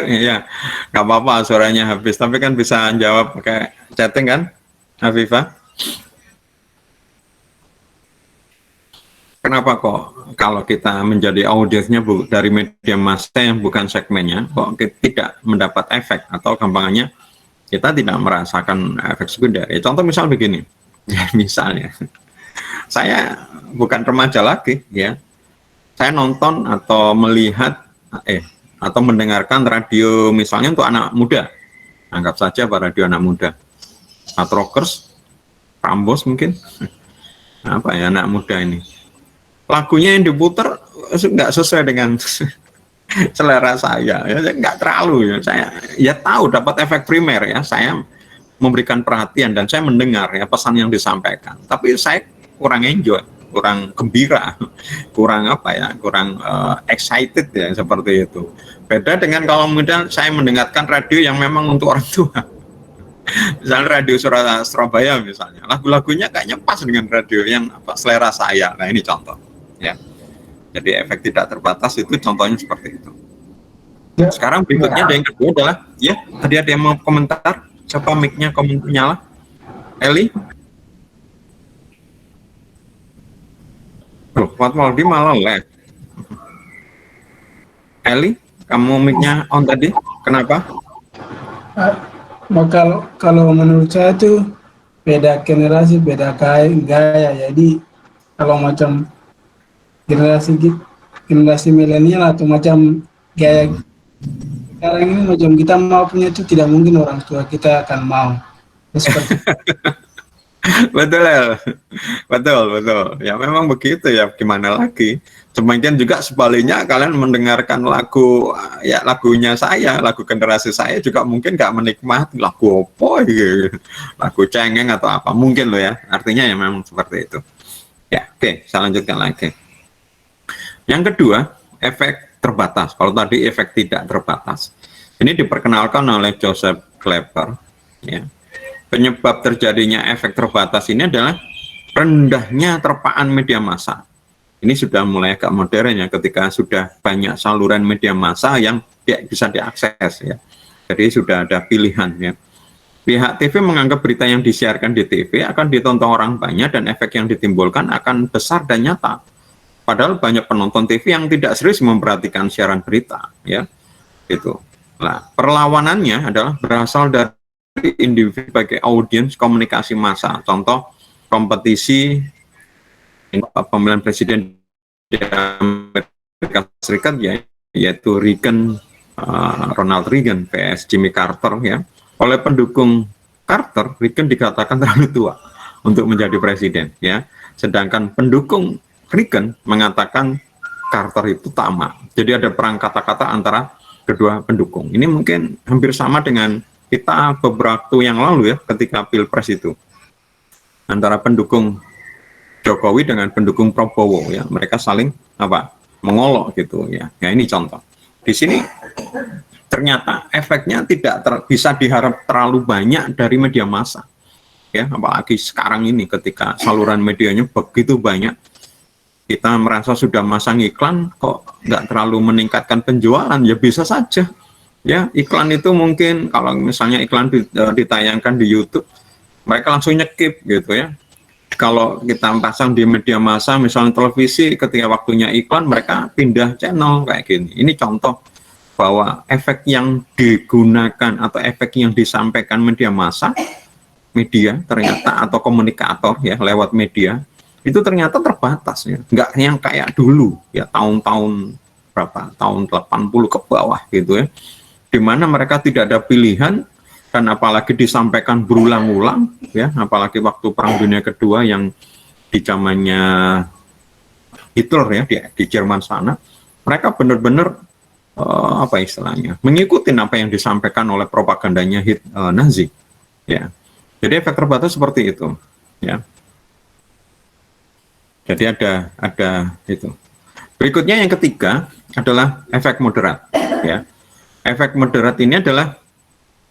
Ya, nggak apa-apa suaranya habis, tapi kan bisa jawab pakai chatting kan, Afifah? Kenapa kok kalau kita menjadi audiensnya dari media massa yang bukan segmennya, kok tidak mendapat efek atau gampangannya kita tidak merasakan efek sekunder? Ya, contoh misal begini, ya misalnya saya bukan remaja lagi, ya, saya nonton atau melihat atau mendengarkan radio misalnya untuk anak muda, anggap saja radio anak muda, Hard Rockers, Prambors mungkin, apa ya anak muda ini. Lagunya yang diputar nggak sesuai dengan selera saya, ya nggak terlalu ya. Saya ya tahu dapat efek primer ya, saya memberikan perhatian dan saya mendengar ya pesan yang disampaikan. Tapi saya kurang enjoy, kurang gembira, kurang excited ya seperti itu. Beda dengan kalau kemudian saya mendengarkan radio yang memang untuk orang tua. Misalnya radio Surabaya misalnya, lagu-lagunya kayaknya pas dengan radio yang selera saya. Nah ini contoh. Ya, jadi efek tidak terbatas itu contohnya seperti itu. Ya. Sekarang berikutnya yang kedua adalah, ya tadi ada yang mau komentar, siapa mic-nya nyala? Eli? Loh, Fatmawaldi malah live. Eli, kamu mic-nya on tadi, kenapa? Kalau menurut saya tuh beda generasi, beda gaya. Jadi kalau macam generasi milenial atau macam gaya sekarang ini macam kita mau punya itu tidak mungkin orang tua kita akan mau. Ya, seperti Betul, betul. Ya memang begitu ya, gimana lagi. Semakin juga sebaliknya kalian mendengarkan lagu, ya lagunya saya, lagu generasi saya juga mungkin nggak menikmati lagu apa gitu. Lagu cengeng atau apa, mungkin loh ya. Artinya ya memang seperti itu. Ya, oke, saya lanjutkan lagi. Yang kedua, efek terbatas. Kalau tadi efek tidak terbatas. Ini diperkenalkan oleh Joseph Klepper, ya. Penyebab terjadinya efek terbatas ini adalah rendahnya terpaan media massa. Ini sudah mulai agak modern ya, ketika sudah banyak saluran media massa yang bisa diakses ya. Jadi sudah ada pilihan ya. Pihak TV menganggap berita yang disiarkan di TV akan ditonton orang banyak dan efek yang ditimbulkan akan besar dan nyata. Padahal banyak penonton TV yang tidak serius memperhatikan siaran berita ya. Gitu. Nah, perlawanannya adalah berasal dari individu sebagai audiens komunikasi massa. Contoh kompetisi pemilihan presiden di Amerika Serikat ya, yaitu Ronald Reagan vs Jimmy Carter ya. Oleh pendukung Carter, Reagan dikatakan terlalu tua untuk menjadi presiden ya. Sedangkan pendukung Reagan mengatakan Carter itu tamak. Jadi ada perang kata-kata antara kedua pendukung. Ini mungkin hampir sama dengan kita beberapa waktu yang lalu ya, ketika Pilpres itu antara pendukung Jokowi dengan pendukung Prabowo ya, mereka saling mengolok gitu ya. Ya ini contoh. Di sini ternyata efeknya tidak bisa diharap terlalu banyak dari media massa ya, apalagi sekarang ini ketika saluran medianya begitu banyak, kita merasa sudah masang iklan kok nggak terlalu meningkatkan penjualan. Ya bisa saja ya, iklan itu mungkin kalau misalnya iklan ditayangkan di YouTube, mereka langsung nyekip gitu ya. Kalau kita pasang di media massa, misalnya televisi, ketika waktunya iklan, mereka pindah channel kayak gini. Ini contoh bahwa efek yang digunakan atau efek yang disampaikan media massa, media ternyata atau komunikator ya lewat media, itu ternyata terbatas ya. Nggak yang kayak dulu ya, tahun-tahun berapa, tahun 80 ke bawah gitu ya, di mana mereka tidak ada pilihan, dan apalagi disampaikan berulang-ulang ya, apalagi waktu Perang Dunia Kedua yang di zamannya Hitler ya di Jerman sana, mereka benar-benar apa istilahnya, mengikuti apa yang disampaikan oleh propagandanya Nazi ya. Jadi efek terbatas seperti itu ya. Jadi ada itu. Berikutnya yang ketiga adalah efek moderat ya. Efek moderat ini adalah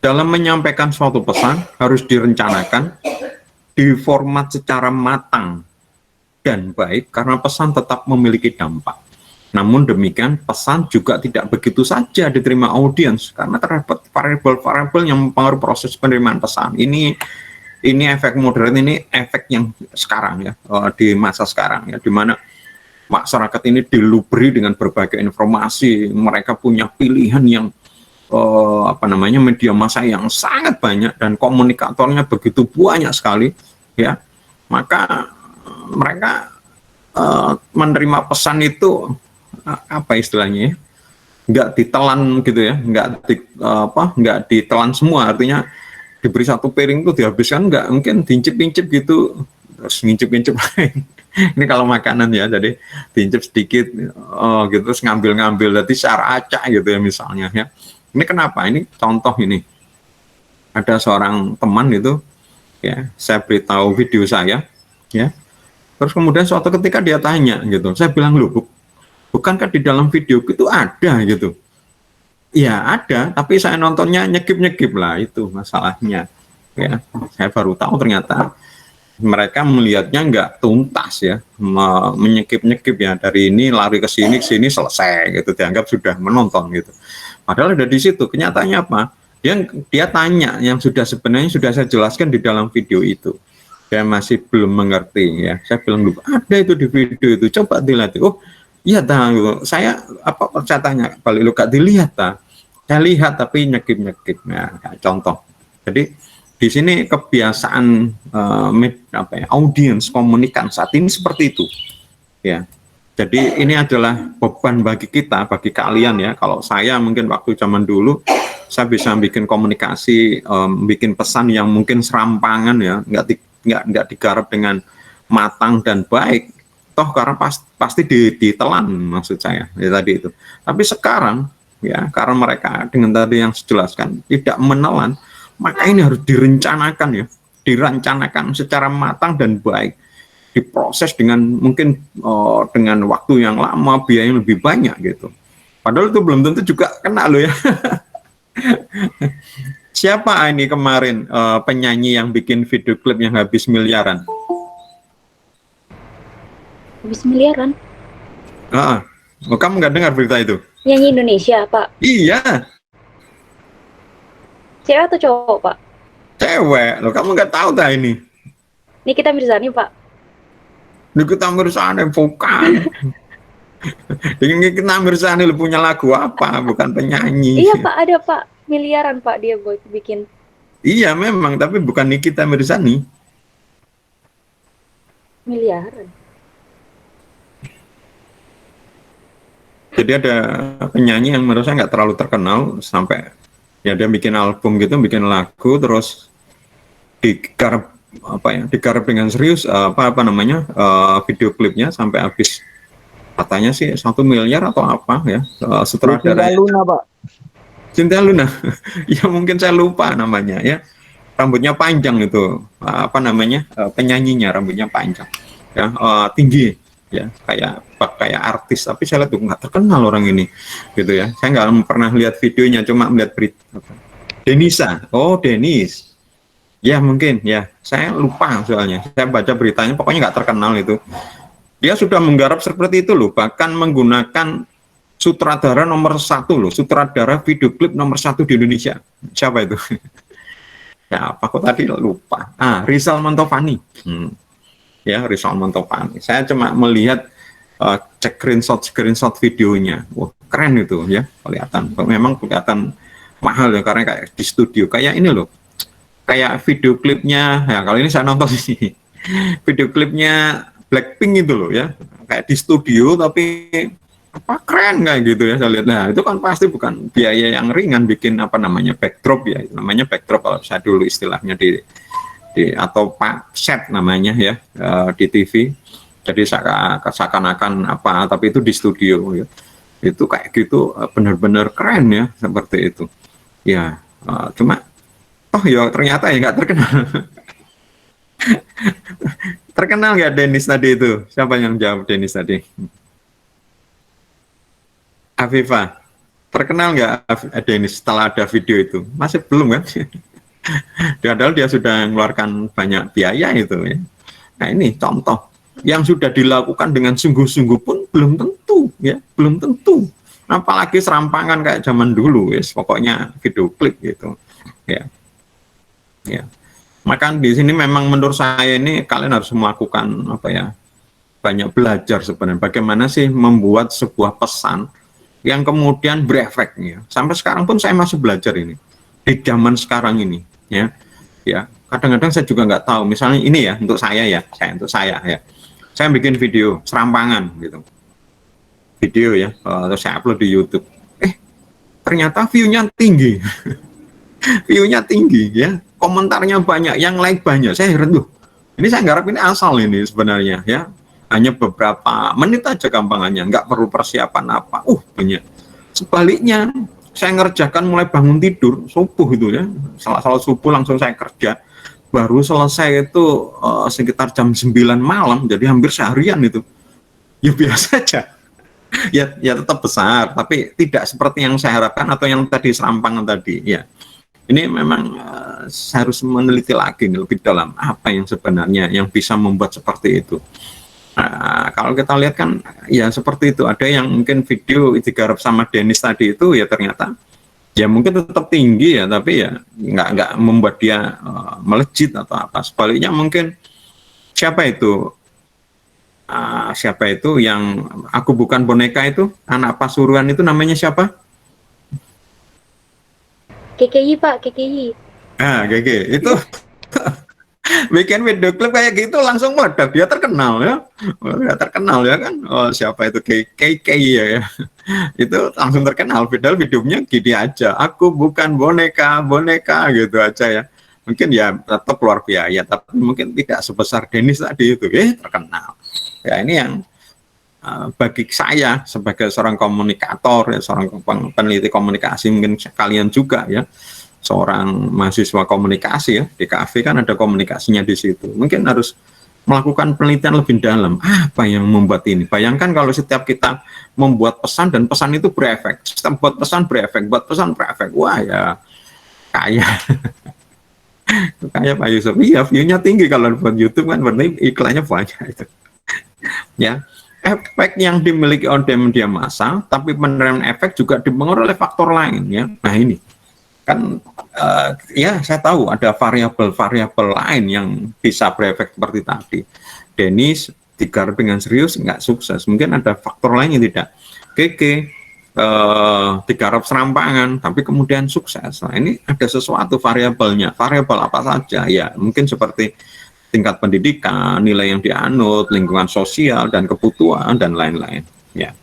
dalam menyampaikan suatu pesan harus direncanakan, diformat secara matang dan baik karena pesan tetap memiliki dampak. Namun demikian pesan juga tidak begitu saja diterima audiens karena terdapat variabel-variabel yang mempengaruhi proses penerimaan pesan. Ini efek moderat, ini efek yang sekarang ya, di masa sekarang ya, di mana masyarakat ini dilubri dengan berbagai informasi, mereka punya pilihan yang media massa yang sangat banyak dan komunikatornya begitu banyak sekali ya, maka mereka menerima pesan itu apa istilahnya ya, nggak ditelan gitu ya, nggak ditelan semua, artinya diberi satu piring itu dihabiskan, nggak mungkin diincip-incip gitu terus ngincip-ngincip lain. Ini kalau makanan ya, jadi diincip sedikit gitu terus ngambil-ngambil, jadi secara acak gitu ya misalnya ya. Ini kenapa? Ini contoh ini. Ada seorang teman itu, ya, saya beritahu video saya, ya. Terus kemudian suatu ketika dia tanya gitu, saya bilang loh, bukankah di dalam video itu ada gitu? Ya ada, tapi saya nontonnya nyekip-nyekip lah, itu masalahnya. Ya, saya baru tahu ternyata mereka melihatnya nggak tuntas ya, menyekip-nyekip ya, dari ini lari ke sini selesai gitu, dianggap sudah menonton gitu. Padahal ada di situ. Kenyataannya apa? Dia tanya yang sebenarnya sudah saya jelaskan di dalam video itu. Dia masih belum mengerti ya. Saya bilang dulu, ada itu di video itu. Coba dilihat. Oh, iya tahu. Saya tanya balik lu gak dilihat ta? Saya lihat tapi nyekip-nyekip. Nah, contoh. Jadi di sini kebiasaan audiens komunikan saat ini seperti itu. Ya. Jadi ini adalah beban bagi kita, bagi kalian ya. Kalau saya mungkin waktu zaman dulu, saya bisa bikin komunikasi, bikin pesan yang mungkin serampangan ya, nggak digarap dengan matang dan baik. Toh karena pasti ditelan maksud saya ya, tadi itu. Tapi sekarang ya, karena mereka dengan tadi yang dijelaskan tidak menelan, maka ini harus direncanakan ya, dirancanakan secara matang dan baik, diproses dengan mungkin dengan waktu yang lama, biaya yang lebih banyak gitu. Padahal itu belum tentu juga kena loh ya. Siapa ini kemarin penyanyi yang bikin video klip yang habis miliaran? Habis miliaran. Oh, kamu nggak dengar berita itu? Nyanyi Indonesia, Pak. Iya, Cewek atau cowok, Pak? cewek. Loh, kamu nggak tahu dah ini? Nikita Mirzani, Pak. Nikita Mirzani bukan. Nikita Mirzani lu punya lagu apa? Bukan penyanyi. Iya, Pak, ada, Pak. Miliaran, Pak, dia buat bikin. Iya memang, tapi bukan Nikita Mirzani. Miliaran. Jadi ada penyanyi yang menurut saya nggak terlalu terkenal sampai ya dia bikin album gitu, bikin lagu terus digarap digarap dengan serius namanya video klipnya sampai habis katanya sih 1 miliar atau apa ya sutradara Luna, Pak. Cinta Luna. Ya mungkin saya lupa namanya ya, rambutnya panjang itu penyanyinya rambutnya panjang ya, tinggi ya, kayak artis, tapi saya lihat tuh nggak terkenal orang ini gitu ya. Saya nggak pernah lihat videonya, cuma melihat berita. Denisa, oh Denis ya, mungkin ya, saya lupa soalnya saya baca beritanya, pokoknya nggak terkenal itu. Dia sudah menggarap seperti itu loh, bahkan menggunakan sutradara nomor 1 loh, sutradara video klip nomor 1 di Indonesia. Siapa itu? Ya apa kok tadi lupa. Rizal Mantovani. Ya, Rizal Mantovani. Saya cuma melihat cek screenshot videonya. Wah, keren itu ya, kelihatan. Memang kelihatan mahal ya, karena kayak di studio. Kayak ini loh. Kayak video klipnya, ya kalau ini saya nonton sih. Video klipnya Blackpink itu loh ya. Kayak di studio tapi keren kayak gitu ya saya lihat. Nah, itu kan pasti bukan biaya yang ringan bikin backdrop ya. Namanya backdrop kalau saya dulu istilahnya di atau set namanya ya di TV. Jadi seakan-akan tapi itu di studio ya. Itu kayak gitu benar-benar keren ya, seperti itu. Ya, cuma ya ternyata ya nggak terkenal. Terkenal nggak Denis tadi itu? Siapa yang jawab Denis tadi? Afifa, terkenal nggak Denis setelah ada video itu? Masih belum kan? Padahal dia sudah mengeluarkan banyak biaya itu ya. Nah ini contoh yang sudah dilakukan dengan sungguh-sungguh pun belum tentu ya, belum tentu. Apalagi serampangan kayak zaman dulu ya, pokoknya video klip gitu ya. Ya. Maka di sini memang menurut saya ini kalian harus melakukan banyak belajar sebenarnya bagaimana sih membuat sebuah pesan yang kemudian berefek ya. Sampai sekarang pun saya masih belajar ini di zaman sekarang ini ya. Kadang-kadang saya juga nggak tahu, misalnya ini ya untuk saya ya, saya bikin video serampangan gitu, video ya, terus saya upload di YouTube, ternyata view-nya tinggi. View-nya tinggi ya, komentarnya banyak, yang like banyak. Saya heran tuh, ini saya garap ini asal ini sebenarnya ya, hanya beberapa menit aja gampangannya, nggak perlu persiapan apa. Banyak. Sebaliknya saya ngerjakan mulai bangun tidur subuh itu ya, salah subuh langsung saya kerja, baru selesai itu sekitar jam 9 malam, jadi hampir seharian itu. Ya biasa aja. Ya tetap besar, tapi tidak seperti yang saya harapkan atau yang tadi serampangan tadi ya. Ini memang harus meneliti lagi lebih dalam apa yang sebenarnya yang bisa membuat seperti itu. Kalau kita lihat kan ya seperti itu, ada yang mungkin video digarap sama Denis tadi itu ya ternyata ya mungkin tetap tinggi ya, tapi ya nggak membuat dia melejit atau apa. Sebaliknya mungkin siapa itu yang Aku Bukan Boneka itu, anak Pasuruan itu namanya siapa? KKI, Pak, KKI. GG itu bikin video klip kayak gitu langsung meledak, dia terkenal ya. Dia terkenal ya kan. Oh, siapa itu KK ya, ya. Itu langsung terkenal, padahal videonya gini aja, aku bukan boneka gitu aja ya. Mungkin ya tetap keluar biaya, tapi mungkin tidak sebesar Dennis tadi itu, terkenal. Ya ini yang bagi saya sebagai seorang komunikator, ya, seorang peneliti komunikasi, mungkin kalian juga ya, seorang mahasiswa komunikasi ya, di KAV kan ada komunikasinya di situ. Mungkin harus melakukan penelitian lebih dalam. Apa yang membuat ini? Bayangkan kalau setiap kita membuat pesan dan pesan itu berefek. Setiap buat pesan berefek, buat pesan berefek. Wah ya, kaya. Kayak Pak Yusuf. Iya, view-nya tinggi kalau buat YouTube kan, berarti iklannya banyak itu. Ya. Efek yang dimiliki oleh media massa, tapi penerimaan efek juga dipengaruhi oleh faktor lain ya. Nah ini kan ya saya tahu ada variabel-variabel lain yang bisa berefek seperti tadi. Dennis digarap dengan serius nggak sukses, mungkin ada faktor lain yang tidak. Keke digarap serampangan tapi kemudian sukses. Nah ini ada sesuatu variabelnya. Variabel apa saja ya, mungkin seperti tingkat pendidikan, nilai yang dianut, lingkungan sosial dan kebutuhan dan lain-lain ya.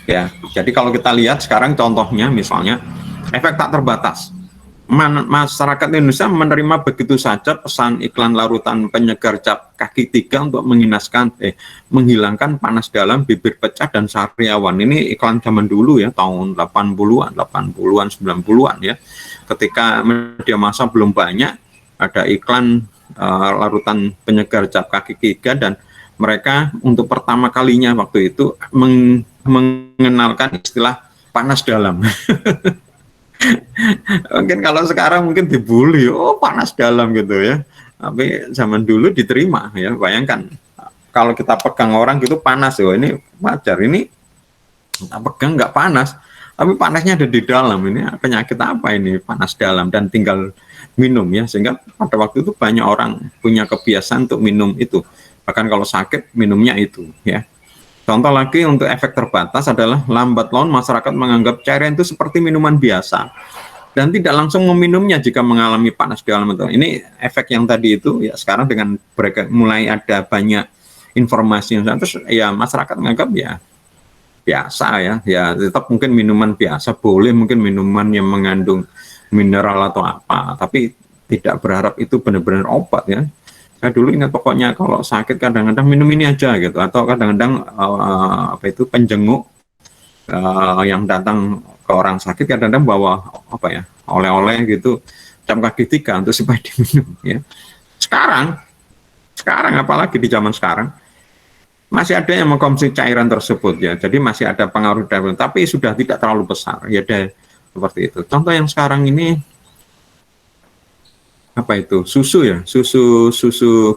Ya, jadi kalau kita lihat sekarang contohnya misalnya efek tak terbatas. Masyarakat Indonesia menerima begitu saja pesan iklan larutan penyegar cap kaki 3 untuk menghilangkan panas dalam, bibir pecah dan sariawan. Ini iklan zaman dulu ya, tahun 80-an, 90-an ya. Ketika media massa belum banyak, ada iklan larutan penyegar cap kaki 3 dan mereka untuk pertama kalinya waktu itu mengenalkan istilah panas dalam. Mungkin kalau sekarang mungkin dibully, oh panas dalam gitu ya. Tapi zaman dulu diterima ya. Bayangkan kalau kita pegang orang gitu panas, oh ini wajar. Ini kita pegang nggak panas, tapi panasnya ada di dalam. Ini penyakit apa ini panas dalam, dan tinggal minum ya. Sehingga pada waktu itu banyak orang punya kebiasaan untuk minum itu. Bahkan kalau sakit minumnya itu ya. Contoh lagi untuk efek terbatas adalah lambat laun masyarakat menganggap cairan itu seperti minuman biasa dan tidak langsung meminumnya jika mengalami panas dalam itu. Ini efek yang tadi itu ya, sekarang dengan mulai ada banyak informasi yang terus ya masyarakat menganggap ya biasa ya tetap mungkin minuman biasa, boleh mungkin minuman yang mengandung mineral atau apa, tapi tidak berharap itu benar-benar obat ya. Saya dulu ingat pokoknya kalau sakit kadang-kadang minum ini aja gitu, atau kadang-kadang penjenguk yang datang ke orang sakit kadang-kadang bawa oleh-oleh gitu cap kaki 3 untuk supaya diminum ya. Sekarang apalagi di zaman sekarang masih ada yang mengkonsumsi cairan tersebut ya, jadi masih ada pengaruh dari, tapi sudah tidak terlalu besar ya, seperti itu. Contoh yang sekarang ini apa itu, susu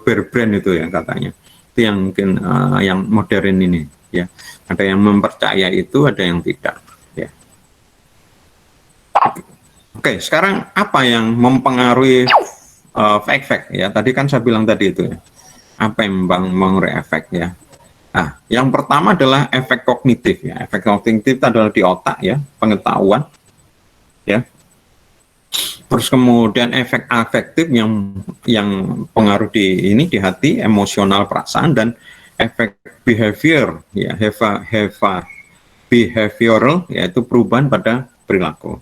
Bear Brand itu ya katanya, itu yang mungkin yang modern ini ya, ada yang mempercaya itu, ada yang tidak ya. Oke, sekarang apa yang mempengaruhi efek ya, tadi kan saya bilang tadi itu ya, apa yang mempengaruhi efek ya. Nah, yang pertama adalah efek kognitif ya, efek kognitif adalah di otak ya, pengetahuan ya. Terus kemudian efek afektif yang pengaruh di hati, emosional, perasaan, dan efek behavior ya, behavioral yaitu perubahan pada perilaku.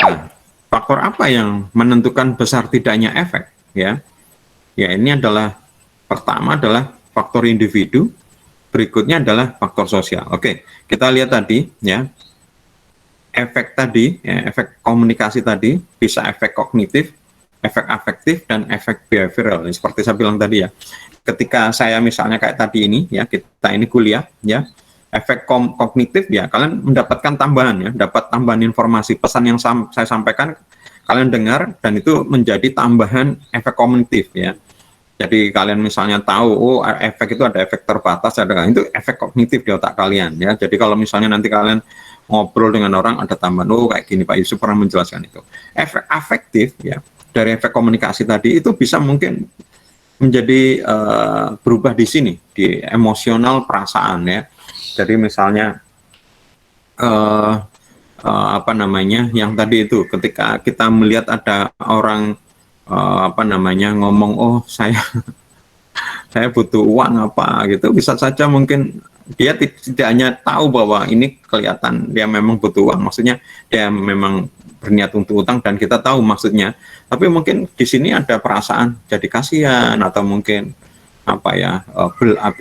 Nah, faktor apa yang menentukan besar tidaknya efek ya? Ya ini adalah pertama adalah faktor individu, berikutnya adalah faktor sosial. Oke, kita lihat tadi ya. Efek tadi, ya, efek komunikasi tadi bisa efek kognitif, efek afektif, dan efek behavioral. Seperti saya bilang tadi ya, ketika saya misalnya kayak tadi ini ya, kita ini kuliah ya, efek kognitif ya, kalian mendapatkan tambahan ya, dapat tambahan informasi, pesan yang saya sampaikan kalian dengar, dan itu menjadi tambahan efek kognitif ya. Jadi kalian misalnya tahu, oh efek itu ada efek terbatas, itu efek kognitif di otak kalian ya. Jadi kalau misalnya nanti kalian ngobrol dengan orang ada tambahan, oh kayak gini Pak Yusuf pernah menjelaskan itu. Efek afektif ya, dari efek komunikasi tadi itu bisa mungkin menjadi berubah di sini, di emosional, perasaan ya. Jadi misalnya apa namanya, yang tadi itu ketika kita melihat ada orang apa namanya ngomong, oh saya butuh uang apa gitu, bisa saja mungkin dia tidak hanya tahu bahwa ini kelihatan dia memang butuh uang, maksudnya dia memang berniat untuk utang dan kita tahu maksudnya, tapi mungkin di sini ada perasaan jadi kasihan atau mungkin apa ya,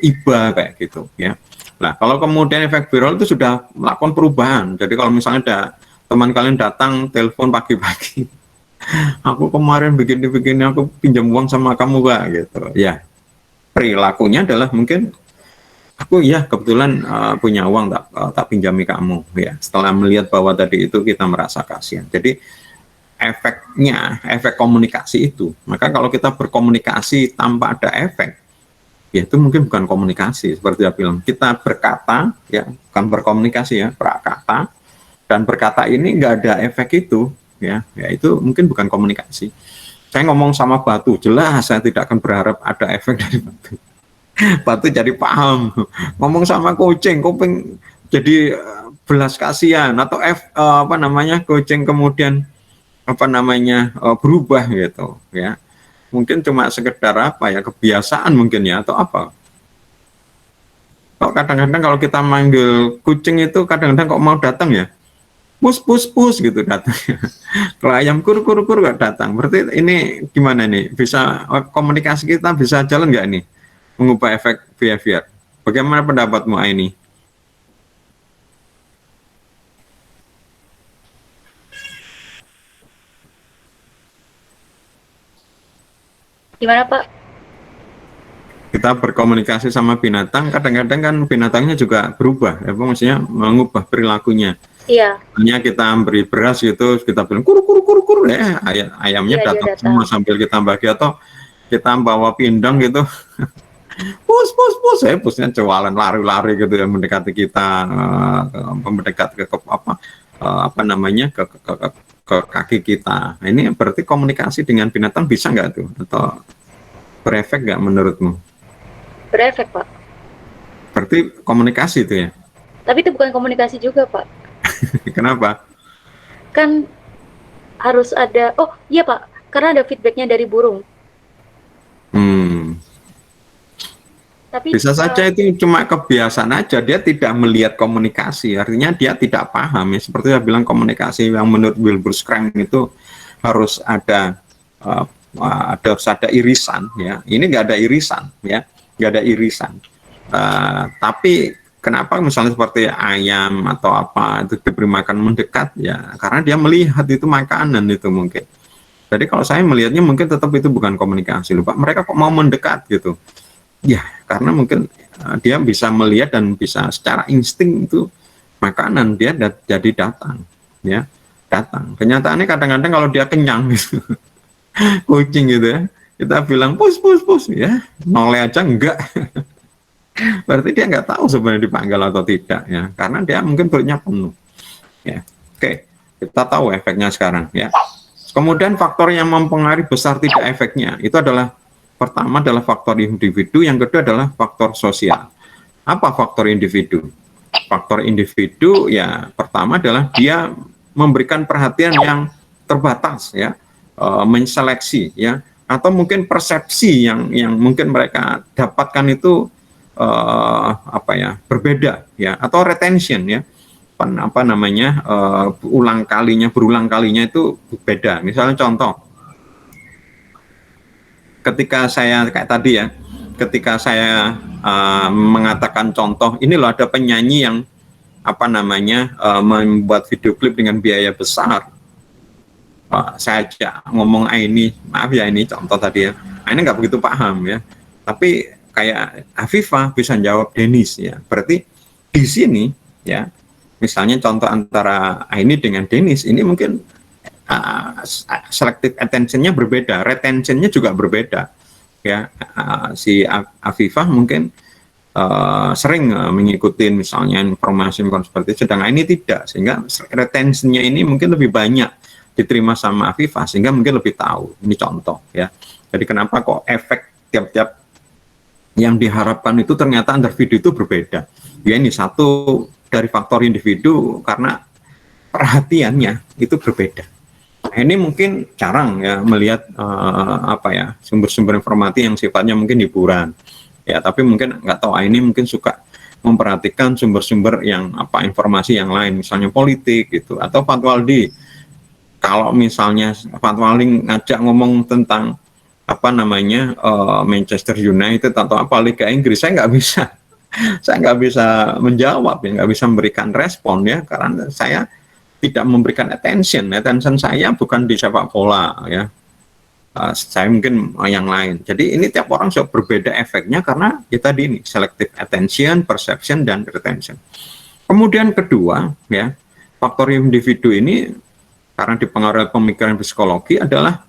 iba kayak gitu ya. Nah, kalau kemudian efek viral itu sudah melakukan perubahan. Jadi kalau misalnya ada teman kalian datang telepon pagi-pagi, aku kemarin begini-begini, aku pinjam uang sama kamu Pak gitu. Ya, perilakunya adalah mungkin aku ya kebetulan punya uang tak pinjami kamu ya. Setelah melihat bahwa tadi itu kita merasa kasihan. Jadi efek komunikasi itu. Maka kalau kita berkomunikasi tanpa ada efek, ya itu mungkin bukan komunikasi. Seperti dia bilang, kita berkata ya, bukan berkomunikasi ya, berkata, dan berkata ini nggak ada efek itu ya itu mungkin bukan komunikasi. Saya ngomong sama batu, jelas saya tidak akan berharap ada efek dari batu. Batu jadi paham. Ngomong sama kucing jadi belas kasihan, atau apa namanya, kucing kemudian apa namanya berubah gitu ya. Mungkin cuma sekedar apa ya, kebiasaan mungkin ya, atau apa. Kok kadang-kadang kalau kita manggil kucing itu kadang-kadang kok mau datang ya, pus gitu datang. Kalau ayam kur gak datang. Berarti ini gimana nih? Bisa komunikasi kita bisa jalan nggak nih? Mengubah efek behavior. Bagaimana pendapatmu ini? Gimana Pak? Kita berkomunikasi sama binatang, kadang-kadang kan binatangnya juga berubah, ya, maksudnya mengubah perilakunya. Iya. Hanya kita beri beras gitu, kita bilang kur ya, ayamnya Iya, datang dia semua sambil kita bagi, atau kita bawa pindang gitu, pus, pusnya jualan lari-lari gitu ya, mendekati kita, mendekat ke apa namanya ke kaki kita. Nah, ini berarti komunikasi dengan binatang bisa nggak tuh, atau berefek nggak menurutmu? Berefek Pak. Berarti komunikasi itu ya? Tapi itu bukan komunikasi juga Pak. Kenapa? Kan harus ada, oh iya Pak, karena ada feedbacknya dari burung. Tapi Bisa saja itu cuma kebiasaan aja, dia tidak melihat komunikasi, artinya dia tidak paham ya. Seperti saya bilang, komunikasi yang menurut Wilbur Scranton itu harus ada harus ada irisan ya. Ini nggak ada irisan ya, nggak ada irisan. Tapi kenapa misalnya seperti ayam atau apa itu diberi makan mendekat ya, karena dia melihat itu makanan itu mungkin. Jadi kalau saya melihatnya mungkin tetap itu bukan komunikasi loh Pak, mereka kok mau mendekat gitu. Ya, karena mungkin dia bisa melihat dan bisa secara insting itu makanan, dia jadi datang, ya, datang. Kenyataannya kadang-kadang kalau dia kenyang gitu, kucing gitu ya, kita bilang pus, ya, noleh aja enggak. Berarti dia nggak tahu sebenarnya dipanggil atau tidak, ya, karena dia mungkin perutnya penuh. Ya, oke, kita tahu efeknya sekarang, ya. Kemudian faktor yang mempengaruhi besar tidak efeknya itu adalah, pertama adalah faktor individu, yang kedua adalah faktor sosial. Apa faktor individu? Faktor individu ya pertama adalah dia memberikan perhatian yang terbatas ya, menseleksi ya, atau mungkin persepsi yang mungkin mereka dapatkan itu apa ya, berbeda ya, atau retention ya, apa namanya, berulang kalinya itu beda. Misalnya contoh, ketika saya kayak tadi ya, ketika saya mengatakan contoh, ini loh ada penyanyi yang apa namanya membuat video klip dengan biaya besar. Saya ajak ngomong ini, maaf ya ini contoh tadi ya, ini nggak begitu paham ya. Tapi kayak Afifah bisa jawab Denis ya. Berarti di sini ya, misalnya contoh antara ini dengan Denis, ini mungkin selective attention-nya berbeda, retention-nya juga berbeda ya. Si Afifah mungkin sering mengikuti misalnya informasi seperti itu, sedangkan ini tidak, sehingga retention-nya ini mungkin lebih banyak diterima sama Afifah, sehingga mungkin lebih tahu. Ini contoh ya. Jadi kenapa kok efek tiap-tiap yang diharapkan itu ternyata antar video itu berbeda ya. Ini satu dari faktor individu, karena perhatiannya itu berbeda. Nah, ini mungkin jarang ya melihat sumber-sumber informasi yang sifatnya mungkin hiburan ya, tapi mungkin nggak tahu ini mungkin suka memperhatikan sumber-sumber yang informasi yang lain, misalnya politik gitu, atau Fatwaldi kalau misalnya Fatwaldi ngajak ngomong tentang Manchester United atau Liga Inggris, saya nggak bisa menjawab ya, nggak bisa memberikan respon ya, karena saya tidak memberikan attention saya bukan di sepak bola ya, saya mungkin yang lain. Jadi ini tiap orang sudah berbeda efeknya karena kita ini selective attention, perception, dan retention. Kemudian kedua ya, faktor individu ini karena dipengaruhi pemikiran psikologi adalah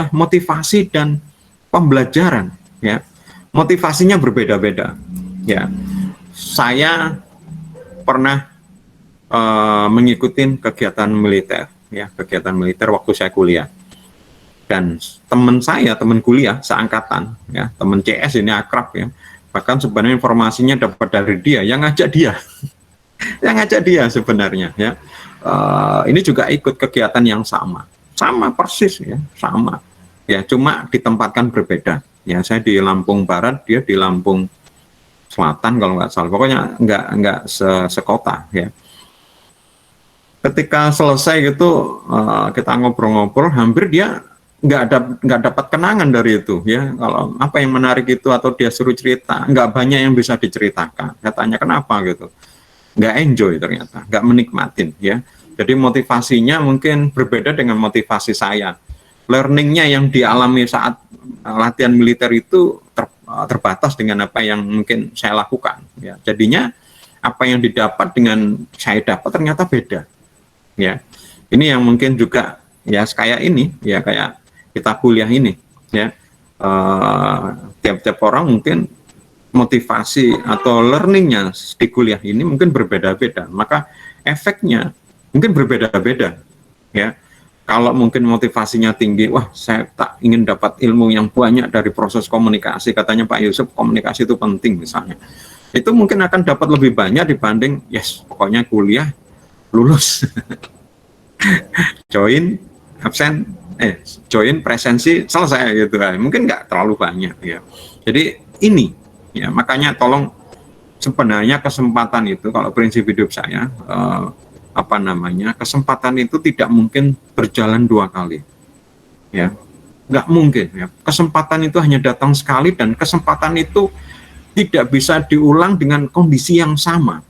motivasi dan pembelajaran ya. Motivasinya berbeda-beda ya. Saya pernah mengikuti kegiatan militer waktu saya kuliah, dan teman kuliah seangkatan ya, teman CS ini akrab ya, bahkan sebenarnya informasinya dapat dari dia, yang ngajak dia sebenarnya ya. Ini juga ikut kegiatan yang sama persis ya, sama ya, cuma ditempatkan berbeda ya. Saya di Lampung Barat, dia di Lampung Selatan kalau nggak salah, pokoknya nggak sekota ya. Ketika selesai gitu kita ngobrol-ngobrol, hampir dia nggak dapat kenangan dari itu ya. Kalau apa yang menarik itu atau dia suruh cerita, nggak banyak yang bisa diceritakan. Saya tanya kenapa gitu, nggak enjoy ternyata, nggak menikmatin ya. Jadi motivasinya mungkin berbeda dengan motivasi saya. Learningnya yang dialami saat latihan militer itu terbatas dengan apa yang mungkin saya lakukan ya. Jadinya apa yang didapat dengan saya dapat ternyata beda ya. Ini yang mungkin juga ya kayak ini ya, kayak kita kuliah ini ya, tiap-tiap orang mungkin motivasi atau learningnya di kuliah ini mungkin berbeda-beda, maka efeknya mungkin berbeda-beda ya. Kalau mungkin motivasinya tinggi, wah saya tak ingin dapat ilmu yang banyak dari proses komunikasi, katanya Pak Yusuf komunikasi itu penting misalnya, itu mungkin akan dapat lebih banyak dibanding pokoknya kuliah lulus join presensi selesai gitu kan, mungkin nggak terlalu banyak ya. Jadi ini ya, makanya tolong, sebenarnya kesempatan itu kalau prinsip hidup saya kesempatan itu tidak mungkin berjalan dua kali ya, nggak mungkin ya. Kesempatan itu hanya datang sekali, dan kesempatan itu tidak bisa diulang dengan kondisi yang sama.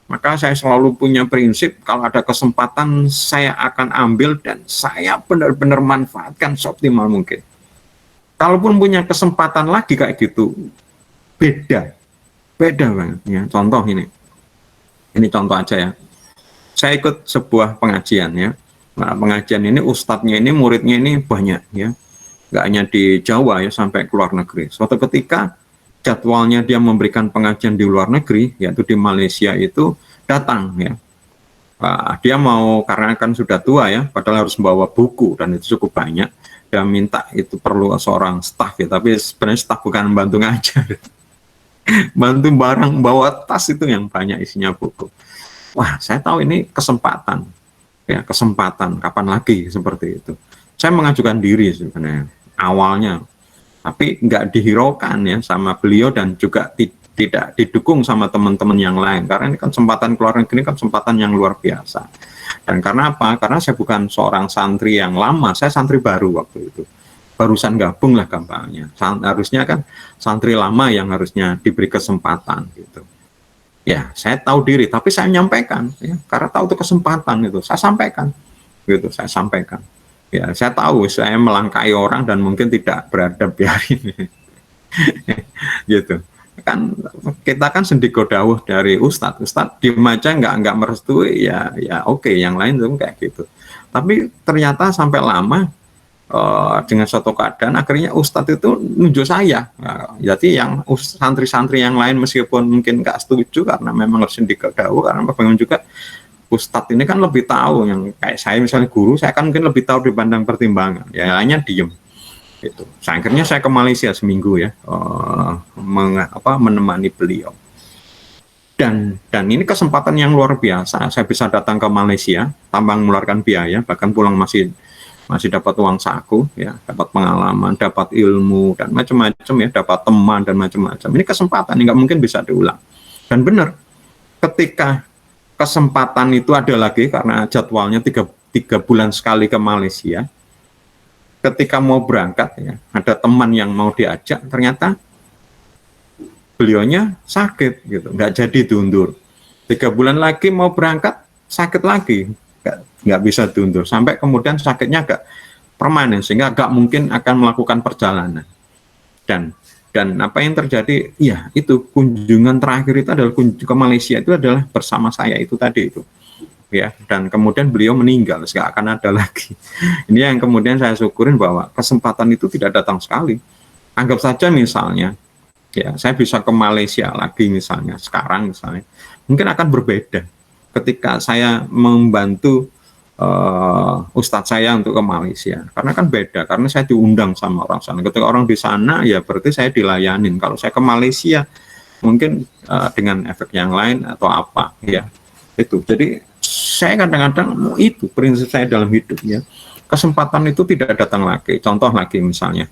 Maka saya selalu punya prinsip, kalau ada kesempatan saya akan ambil dan saya benar-benar manfaatkan seoptimal mungkin. Kalaupun punya kesempatan lagi kayak gitu, beda banget ya. Contoh ini contoh aja ya. Saya ikut sebuah pengajian ya. Nah, pengajian ini ustadznya ini, muridnya ini banyak ya, nggak hanya di Jawa ya, sampai ke luar negeri. Suatu ketika jadwalnya dia memberikan pengajian di luar negeri, yaitu di Malaysia, itu datang ya. Dia mau, karena kan sudah tua ya, padahal harus membawa buku dan itu cukup banyak. Dia minta itu perlu seorang staf ya, tapi sebenarnya staf bukan bantu ngajar, bantu barang, bawa tas itu yang banyak isinya buku. Wah, saya tahu ini kesempatan ya, kesempatan kapan lagi seperti itu. Saya mengajukan diri sebenarnya awalnya, tapi nggak dihiraukan ya sama beliau, dan juga tidak didukung sama teman-teman yang lain, karena ini kan kesempatan keluar negeri, kan kesempatan yang luar biasa. Dan karena apa? Karena saya bukan seorang santri yang lama, saya santri baru waktu itu, barusan gabung lah gampangnya. Harusnya kan santri lama yang harusnya diberi kesempatan gitu. Ya, saya tahu diri, tapi saya menyampaikan ya, karena tahu itu kesempatan itu, saya sampaikan gitu, saya sampaikan. Ya, saya tahu saya melangkai orang dan mungkin tidak beradab ya ini. Gitu. Kan kita kan sendiko dawuh dari Ustadz diem aja nggak merestui ya oke, yang lain tuh kayak gitu. Tapi ternyata sampai lama dengan suatu keadaan akhirnya Ustadz itu nunjuk saya. Jadi yang santri-santri yang lain meskipun mungkin nggak setuju karena memang harus sendiko dawuh, karena bagaimana juga Ustadz ini kan lebih tahu, yang kayak saya misalnya guru, saya kan mungkin lebih tahu dibanding pertimbangan, ya hanya diem gitu. Akhirnya saya ke Malaysia seminggu ya, menemani beliau. Dan ini kesempatan yang luar biasa. Saya bisa datang ke Malaysia tanpa mengeluarkan biaya, bahkan pulang masih dapat uang saku, ya, dapat pengalaman, dapat ilmu dan macam-macam, ya, dapat teman dan macam-macam. Ini kesempatan yang nggak mungkin bisa diulang. Dan benar, ketika kesempatan itu ada lagi karena jadwalnya tiga bulan sekali ke Malaysia. Ketika mau berangkat, ya, ada teman yang mau diajak, ternyata beliaunya sakit, gitu, nggak jadi diundur. 3 bulan lagi mau berangkat, sakit lagi, nggak bisa diundur. Sampai kemudian sakitnya agak permanen, sehingga nggak mungkin akan melakukan perjalanan. Dan apa yang terjadi, ya itu kunjungan terakhir itu adalah ke Malaysia itu adalah bersama saya itu tadi itu. Ya, dan kemudian beliau meninggal, nggak akan ada lagi. Ini yang kemudian saya syukurin bahwa kesempatan itu tidak datang sekali. Anggap saja misalnya, ya, saya bisa ke Malaysia lagi misalnya, sekarang misalnya, mungkin akan berbeda ketika saya membantu ustadz saya untuk ke Malaysia, karena kan beda, karena saya diundang sama orang sana. Ketika orang di sana, ya berarti saya dilayanin. Kalau saya ke Malaysia, mungkin dengan efek yang lain atau apa, ya itu. Jadi saya kadang-kadang itu prinsip saya dalam hidup, ya. Kesempatan itu tidak datang lagi. Contoh lagi misalnya,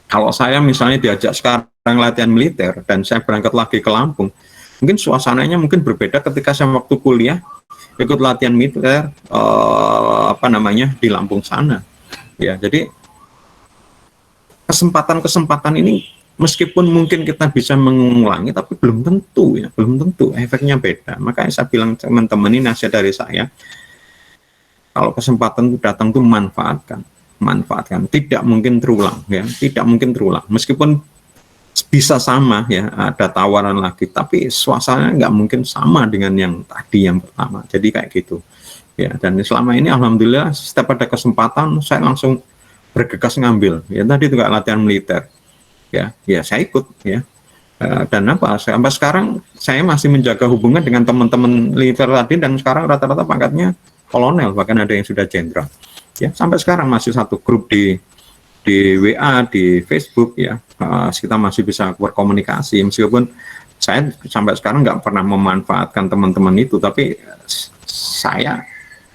kalau saya misalnya diajak sekarang latihan militer dan saya berangkat lagi ke Lampung, mungkin suasananya mungkin berbeda ketika saya waktu kuliah ikut latihan militer di Lampung sana. Ya, jadi kesempatan-kesempatan ini meskipun mungkin kita bisa mengulangi, tapi belum tentu, ya, belum tentu, efeknya beda. Makanya saya bilang teman-teman, ini nasihat dari saya, kalau kesempatan itu datang tuh manfaatkan, tidak mungkin terulang, ya, tidak mungkin terulang. Meskipun bisa sama, ya, ada tawaran lagi, tapi suasananya nggak mungkin sama dengan yang tadi, yang pertama. Jadi kayak gitu, ya. Dan selama ini alhamdulillah setiap ada kesempatan saya langsung bergegas ngambil, ya. Tadi juga latihan militer, ya saya ikut, ya. Dan sampai sekarang saya masih menjaga hubungan dengan teman-teman militer tadi, dan sekarang rata-rata pangkatnya kolonel, bahkan ada yang sudah jenderal, ya. Sampai sekarang masih satu grup di WA, di Facebook, ya. Kita masih bisa berkomunikasi, meskipun saya sampai sekarang nggak pernah memanfaatkan teman-teman itu, tapi saya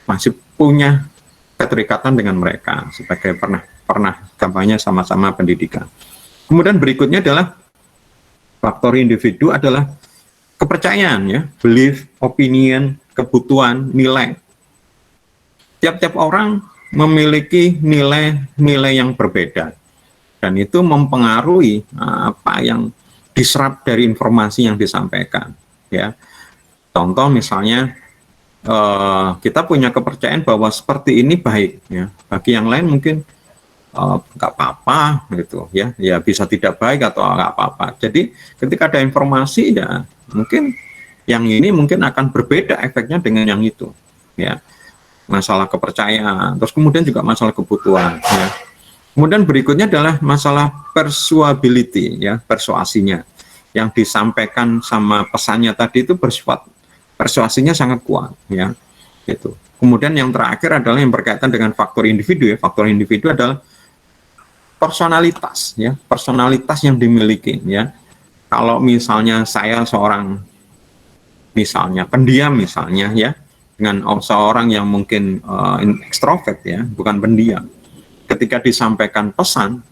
masih punya keterikatan dengan mereka sebagai pernah kampanye sama-sama pendidikan. Kemudian berikutnya adalah faktor individu, adalah kepercayaan, ya, belief, opinion, kebutuhan, nilai. Tiap-tiap orang memiliki nilai-nilai yang berbeda, dan itu mempengaruhi apa yang diserap dari informasi yang disampaikan, ya. Contoh misalnya, kita punya kepercayaan bahwa seperti ini baik, ya. Bagi yang lain mungkin nggak apa-apa, gitu, ya bisa tidak baik atau nggak apa-apa. Jadi ketika ada informasi, ya mungkin yang ini mungkin akan berbeda efeknya dengan yang itu, ya. Masalah kepercayaan, terus kemudian juga masalah kebutuhan, ya. Kemudian berikutnya adalah masalah persuability, ya, persuasinya yang disampaikan sama pesannya tadi itu bersifat persuasinya sangat kuat, ya, gitu. Kemudian yang terakhir adalah yang berkaitan dengan faktor individu, ya. Faktor individu adalah personalitas, ya, personalitas yang dimiliki, ya. Kalau misalnya saya seorang misalnya pendiam misalnya, ya, dengan seorang yang mungkin ekstrovert, ya, bukan pendiam, ketika disampaikan pesan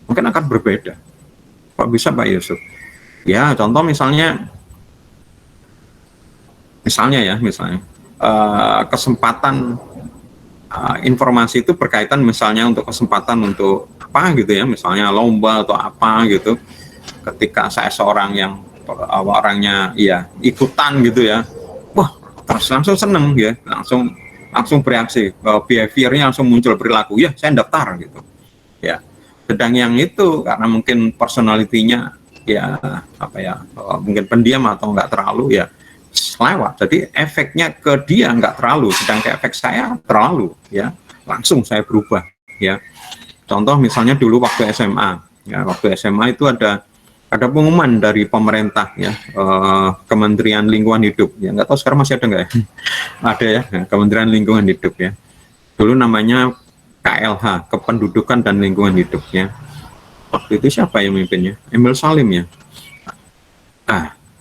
mungkin akan berbeda. Kok bisa Pak Yusuf? Ya, contoh misalnya kesempatan informasi itu berkaitan misalnya untuk kesempatan untuk apa gitu, ya, misalnya lomba atau apa gitu. Ketika saya seorang yang orangnya, ya, ikutan gitu, ya, wah, terus langsung seneng, ya, langsung bereaksi, behaviornya langsung muncul, perilaku, ya saya daftar gitu, ya. Sedang yang itu karena mungkin personalitinya, ya, mungkin pendiam atau nggak terlalu, ya, lewat. Jadi efeknya ke dia nggak terlalu, sedang ke efek saya terlalu, ya, langsung saya berubah, ya. Contoh misalnya dulu waktu SMA, ya, waktu SMA itu ada pengumuman dari pemerintah, ya, Kementerian Lingkungan Hidup, ya, nggak tahu sekarang masih ada nggak, ya. Ada, ya, Kementerian Lingkungan Hidup, ya. Dulu namanya KLH, Kependudukan dan Lingkungan Hidup, ya. Waktu itu siapa yang memimpinnya? Emil Salim, ya.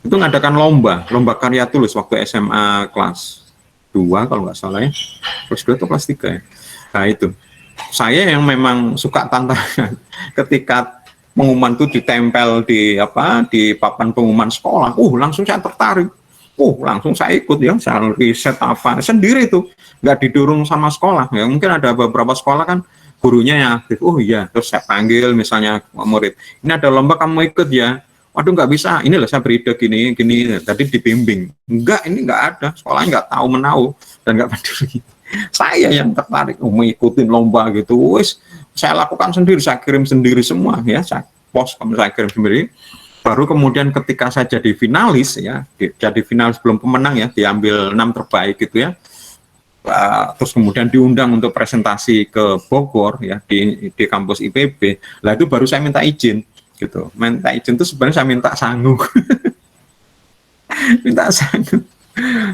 itu ngadakan lomba karya tulis waktu SMA kelas 2 kalau nggak salah ya, kelas 2 atau kelas 3 ya. Nah itu, saya yang memang suka tantangan ketika pengumuman itu ditempel di papan pengumuman sekolah, langsung saya tertarik, langsung saya ikut ya, saya riset apa sendiri itu, nggak didorong sama sekolah ya. Mungkin ada beberapa sekolah kan gurunya yang aktif, iya, terus saya panggil misalnya murid, ini ada lomba kamu ikut ya, waduh nggak bisa, ini loh saya beri ide gini, tadi dibimbing, ini nggak ada, sekolahnya nggak tahu menahu dan nggak peduli. Saya yang tertarik mengikuti lomba gitu, saya lakukan sendiri, saya kirim sendiri semua ya, saya post, saya kirim sendiri. Baru kemudian ketika saya jadi finalis ya, jadi finalis belum pemenang ya, diambil 6 terbaik gitu ya. Terus kemudian diundang untuk presentasi ke Bogor ya, di kampus IPB. Lah itu baru saya minta izin gitu. Minta izin itu sebenarnya saya minta sangu. Minta sangu.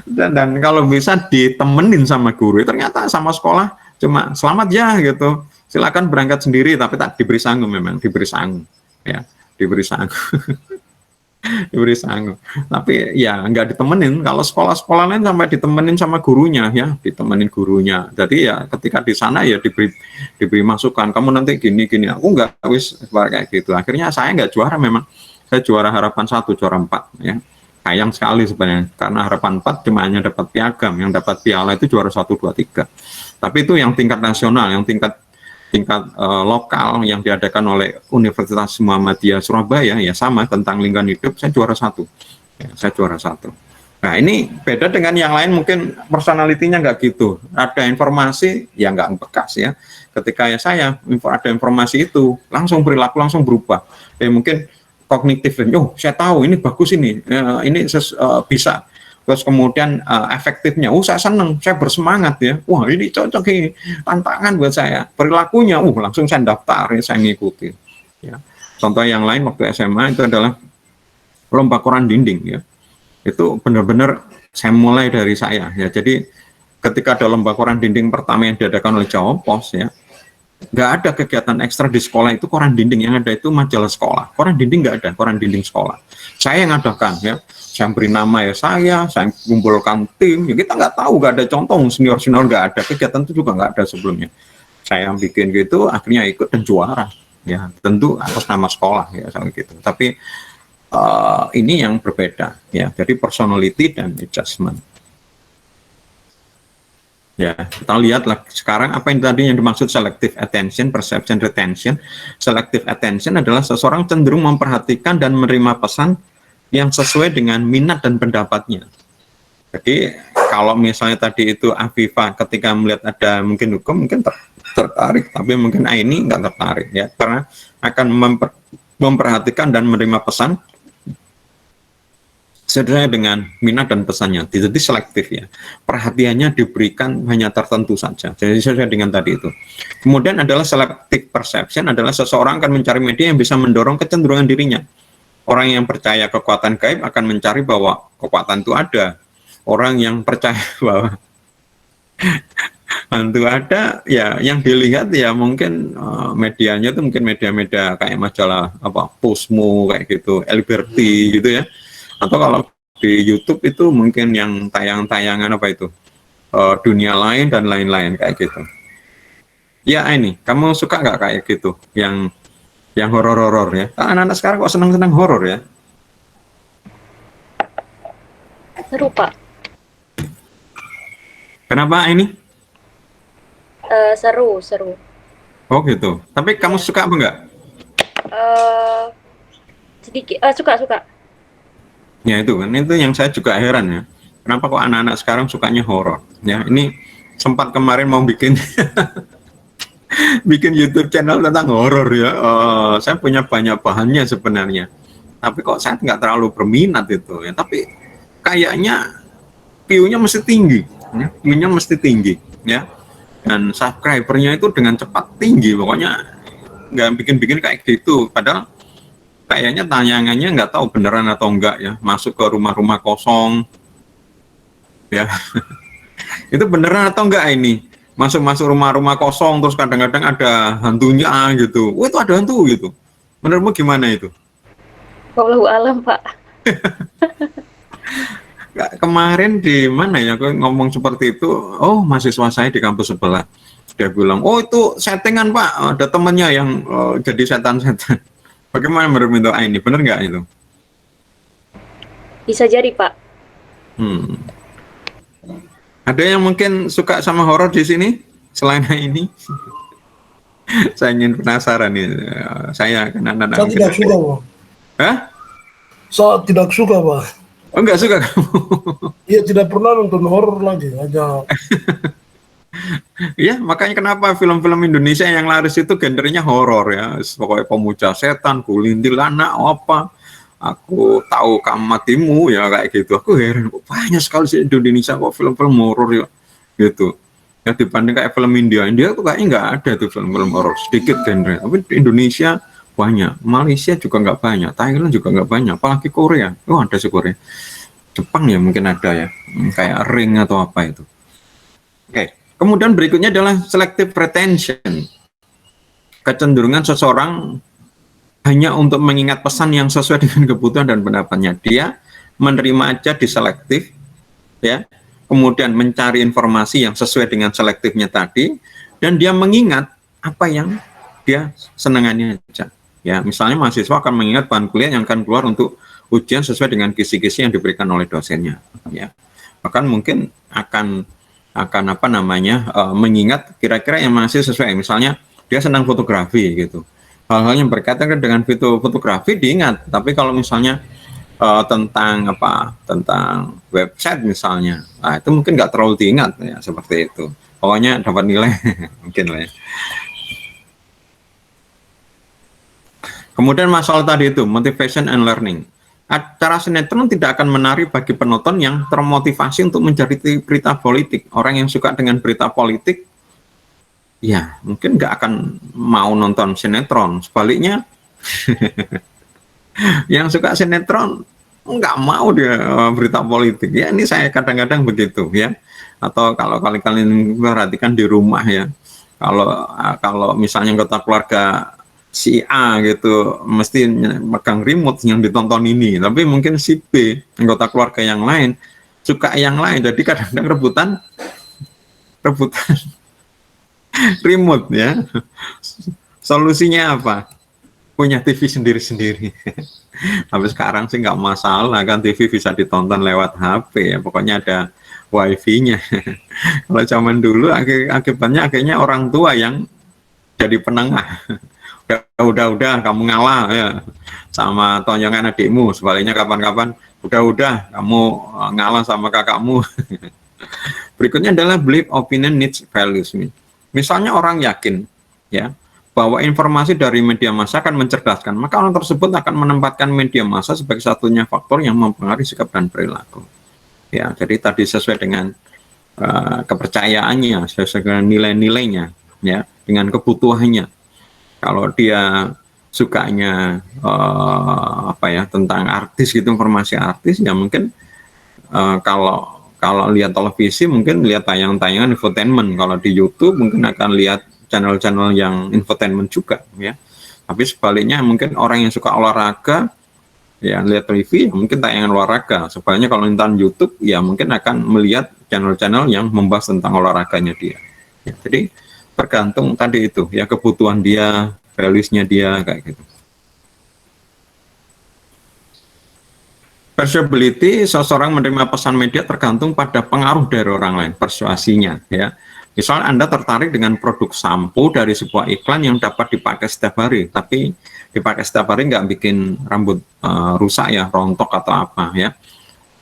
Dan kalau bisa ditemenin sama guru, ternyata sama sekolah cuma selamat ya gitu. Silakan berangkat sendiri, tapi tak diberi sangu, memang diberi sangu ya, diberi sangu. Diberi sangu, tapi ya nggak ditemenin. Kalau sekolah-sekolah lain sampai ditemenin sama gurunya ya, ditemenin gurunya. Jadi ya ketika di sana ya diberi masukan, kamu nanti gini, aku nggak kayak gitu. Akhirnya saya nggak juara, memang saya juara harapan 1, juara 4 ya. Sayang sekali sebenarnya, karena harapan 4 cuma hanya dapat piagam, yang dapat piala itu juara 1, 2, 3. Tapi itu yang tingkat nasional, yang tingkat lokal yang diadakan oleh Universitas Muhammadiyah Surabaya ya sama, tentang lingkungan hidup, saya juara 1 ya, saya juara 1. Nah ini beda dengan yang lain, mungkin personalitinya nggak gitu, ada informasi ya nggak bekas ya, ketika ya saya ada informasi itu langsung perilaku langsung berubah mungkin kognitif, saya tahu ini bagus, ini bisa. Terus kemudian efektifnya, saya senang, saya bersemangat ya, ini cocok, ini tantangan buat saya. Perilakunya, langsung saya daftar, ya, saya ngikuti. Ya. Contoh yang lain waktu SMA itu adalah lomba koran dinding ya. Itu benar-benar saya mulai dari saya ya. Jadi ketika ada lomba koran dinding pertama yang diadakan oleh Jawa Pos ya, nggak ada kegiatan ekstra di sekolah itu koran dinding, yang ada itu majalah sekolah. Koran dinding nggak ada, koran dinding sekolah. Saya yang adakan ya. Saya beri nama ya, saya kumpulkan tim, ya kita nggak tahu, nggak ada contoh, senior nggak ada, kegiatan itu juga nggak ada sebelumnya. Saya yang bikin gitu, akhirnya ikut dan juara, ya tentu atas nama sekolah ya, gitu. Tapi ini yang berbeda, ya, jadi personality dan adjustment. Ya, kita lihatlah sekarang apa yang tadi yang dimaksud selective attention, perception, retention. Selective attention adalah seseorang cenderung memperhatikan dan menerima pesan yang sesuai dengan minat dan pendapatnya. Jadi kalau misalnya tadi itu Afifah ketika melihat ada mungkin hukum mungkin tertarik, tapi mungkin Aini nggak tertarik ya, karena akan memperhatikan dan menerima pesan sesuai dengan minat dan pesannya. Jadi selektif ya, perhatiannya diberikan hanya tertentu saja. Jadi sesuai dengan tadi itu. Kemudian adalah selective perception, adalah seseorang akan mencari media yang bisa mendorong kecenderungan dirinya. Orang yang percaya kekuatan gaib akan mencari bahwa kekuatan itu ada. Orang yang percaya bahwa hantu ada, ya yang dilihat ya mungkin medianya itu mungkin media-media kayak majalah Pusmu kayak gitu, Liberty gitu ya. Atau kalau di YouTube itu mungkin yang tayang-tayangan Dunia Lain dan lain-lain kayak gitu. Ya ini, kamu suka nggak kayak gitu? Yang horor-horor ya. Anak-anak sekarang kok senang-senang horor ya? Seru, Pak. Kenapa ini? Seru. Oh gitu. Tapi kamu suka apa enggak? Sedikit, suka. Ya itu kan, itu yang saya juga heran ya. Kenapa kok anak-anak sekarang sukanya horor? Ya ini sempat kemarin mau bikin bikin YouTube channel tentang horor ya. Saya punya banyak bahannya sebenarnya, tapi kok saya nggak terlalu berminat itu ya. Tapi kayaknya view-nya mesti tinggi, ya. View-nya mesti tinggi ya. Dan subscribernya itu dengan cepat tinggi. Pokoknya nggak bikin-bikin kayak gitu. Padahal kayaknya tayangannya nggak tahu beneran atau enggak ya, masuk ke rumah-rumah kosong ya. Itu beneran atau enggak ini, masuk rumah-rumah kosong terus kadang-kadang ada hantunya gitu, itu ada hantu gitu, menurutmu gimana itu? Wallahu alam, Pak. Kemarin di mana ya aku ngomong seperti itu, oh mahasiswa saya di kampus sebelah, dia bilang, oh itu settingan Pak, ada temennya yang jadi setan-setan. Bagaimana menurut Minto ini, benar nggak itu? Bisa jadi, Pak. Ada yang mungkin suka sama horor di sini selain ini? Saya ingin penasaran nih, saya kan anak-anak. Saya tidak suka, Pak. Hah? Saya tidak suka, Pak. Oh, nggak suka kamu? Iya, tidak pernah nonton horor lagi, hanya Iya, makanya kenapa film-film Indonesia yang laris itu genrenya horor ya. Pokoknya pemuja setan, kuntilanak, apa. Aku tahu kamu matimu ya kayak gitu. Aku heran kok banyak sekali sih di Indonesia kok film-film horor ya gitu. Ya dibanding kayak film India tuh kayaknya nggak ada tuh film-film horor, sedikit genre. Tapi di Indonesia banyak, Malaysia juga nggak banyak, Thailand juga nggak banyak, apalagi Korea. Oh ada sih Korea. Jepang ya mungkin ada ya, kayak Ring atau apa itu. Oke. Kemudian berikutnya adalah selective retention. Kecenderungan seseorang hanya untuk mengingat pesan yang sesuai dengan kebutuhan dan pendapatnya. Dia menerima aja di selektif, ya. Kemudian mencari informasi yang sesuai dengan selektifnya tadi, dan dia mengingat apa yang dia senangannya aja. Ya, misalnya mahasiswa akan mengingat bahan kuliah yang akan keluar untuk ujian sesuai dengan kisi-kisi yang diberikan oleh dosennya. Ya, bahkan mungkin akan apa namanya mengingat kira-kira yang masih sesuai. Misalnya dia senang fotografi gitu, hal-hal yang berkaitan dengan fotografi diingat. Tapi kalau misalnya tentang website misalnya, nah itu mungkin nggak terlalu diingat ya, seperti itu. Pokoknya dapat nilai mungkin lah ya. Kemudian masalah tadi itu motivation and learning. Acara sinetron tidak akan menarik bagi penonton yang termotivasi untuk mencari berita politik. Orang yang suka dengan berita politik, ya mungkin nggak akan mau nonton sinetron. Sebaliknya, yang suka sinetron nggak mau dia berita politik. Ya ini saya kadang-kadang begitu ya. Atau kalau kalian perhatikan di rumah ya, kalau misalnya anggota keluarga si A gitu mesti megang remote yang ditonton ini, tapi mungkin si B anggota keluarga yang lain suka yang lain, jadi kadang-kadang rebutan remote ya. Solusinya apa? Punya TV sendiri-sendiri. Tapi sekarang sih nggak masalah kan, TV bisa ditonton lewat HP ya, pokoknya ada wifi-nya. Kalau zaman dulu akibatnya akhirnya orang tua yang jadi penengah. Udah kamu ngalah ya sama tonjongan adikmu, sebaliknya kapan-kapan udah kamu ngalah sama kakakmu. Berikutnya adalah belief, opinion, needs, values. Misalnya orang yakin ya bahwa informasi dari media massa akan mencerdaskan, maka orang tersebut akan menempatkan media massa sebagai satunya faktor yang mempengaruhi sikap dan perilaku. Ya, jadi tadi sesuai dengan kepercayaannya, sesuai dengan nilai-nilainya, ya, dengan kebutuhannya. Kalau dia sukanya tentang artis gitu, informasi artis, ya mungkin kalau lihat televisi mungkin lihat tayangan-tayangan infotainment. Kalau di YouTube mungkin akan lihat channel-channel yang infotainment juga ya. Tapi sebaliknya mungkin orang yang suka olahraga ya lihat TV mungkin tayangan olahraga. Sebaliknya kalau nonton YouTube ya mungkin akan melihat channel-channel yang membahas tentang olahraganya dia. Ya, jadi tergantung tadi itu ya, kebutuhan dia, values-nya dia kayak gitu. Persuasibility, seseorang menerima pesan media tergantung pada pengaruh dari orang lain, persuasinya ya. Misal Anda tertarik dengan produk sampo dari sebuah iklan yang dapat dipakai setiap hari, tapi dipakai setiap hari nggak bikin rambut rusak ya, rontok atau apa ya.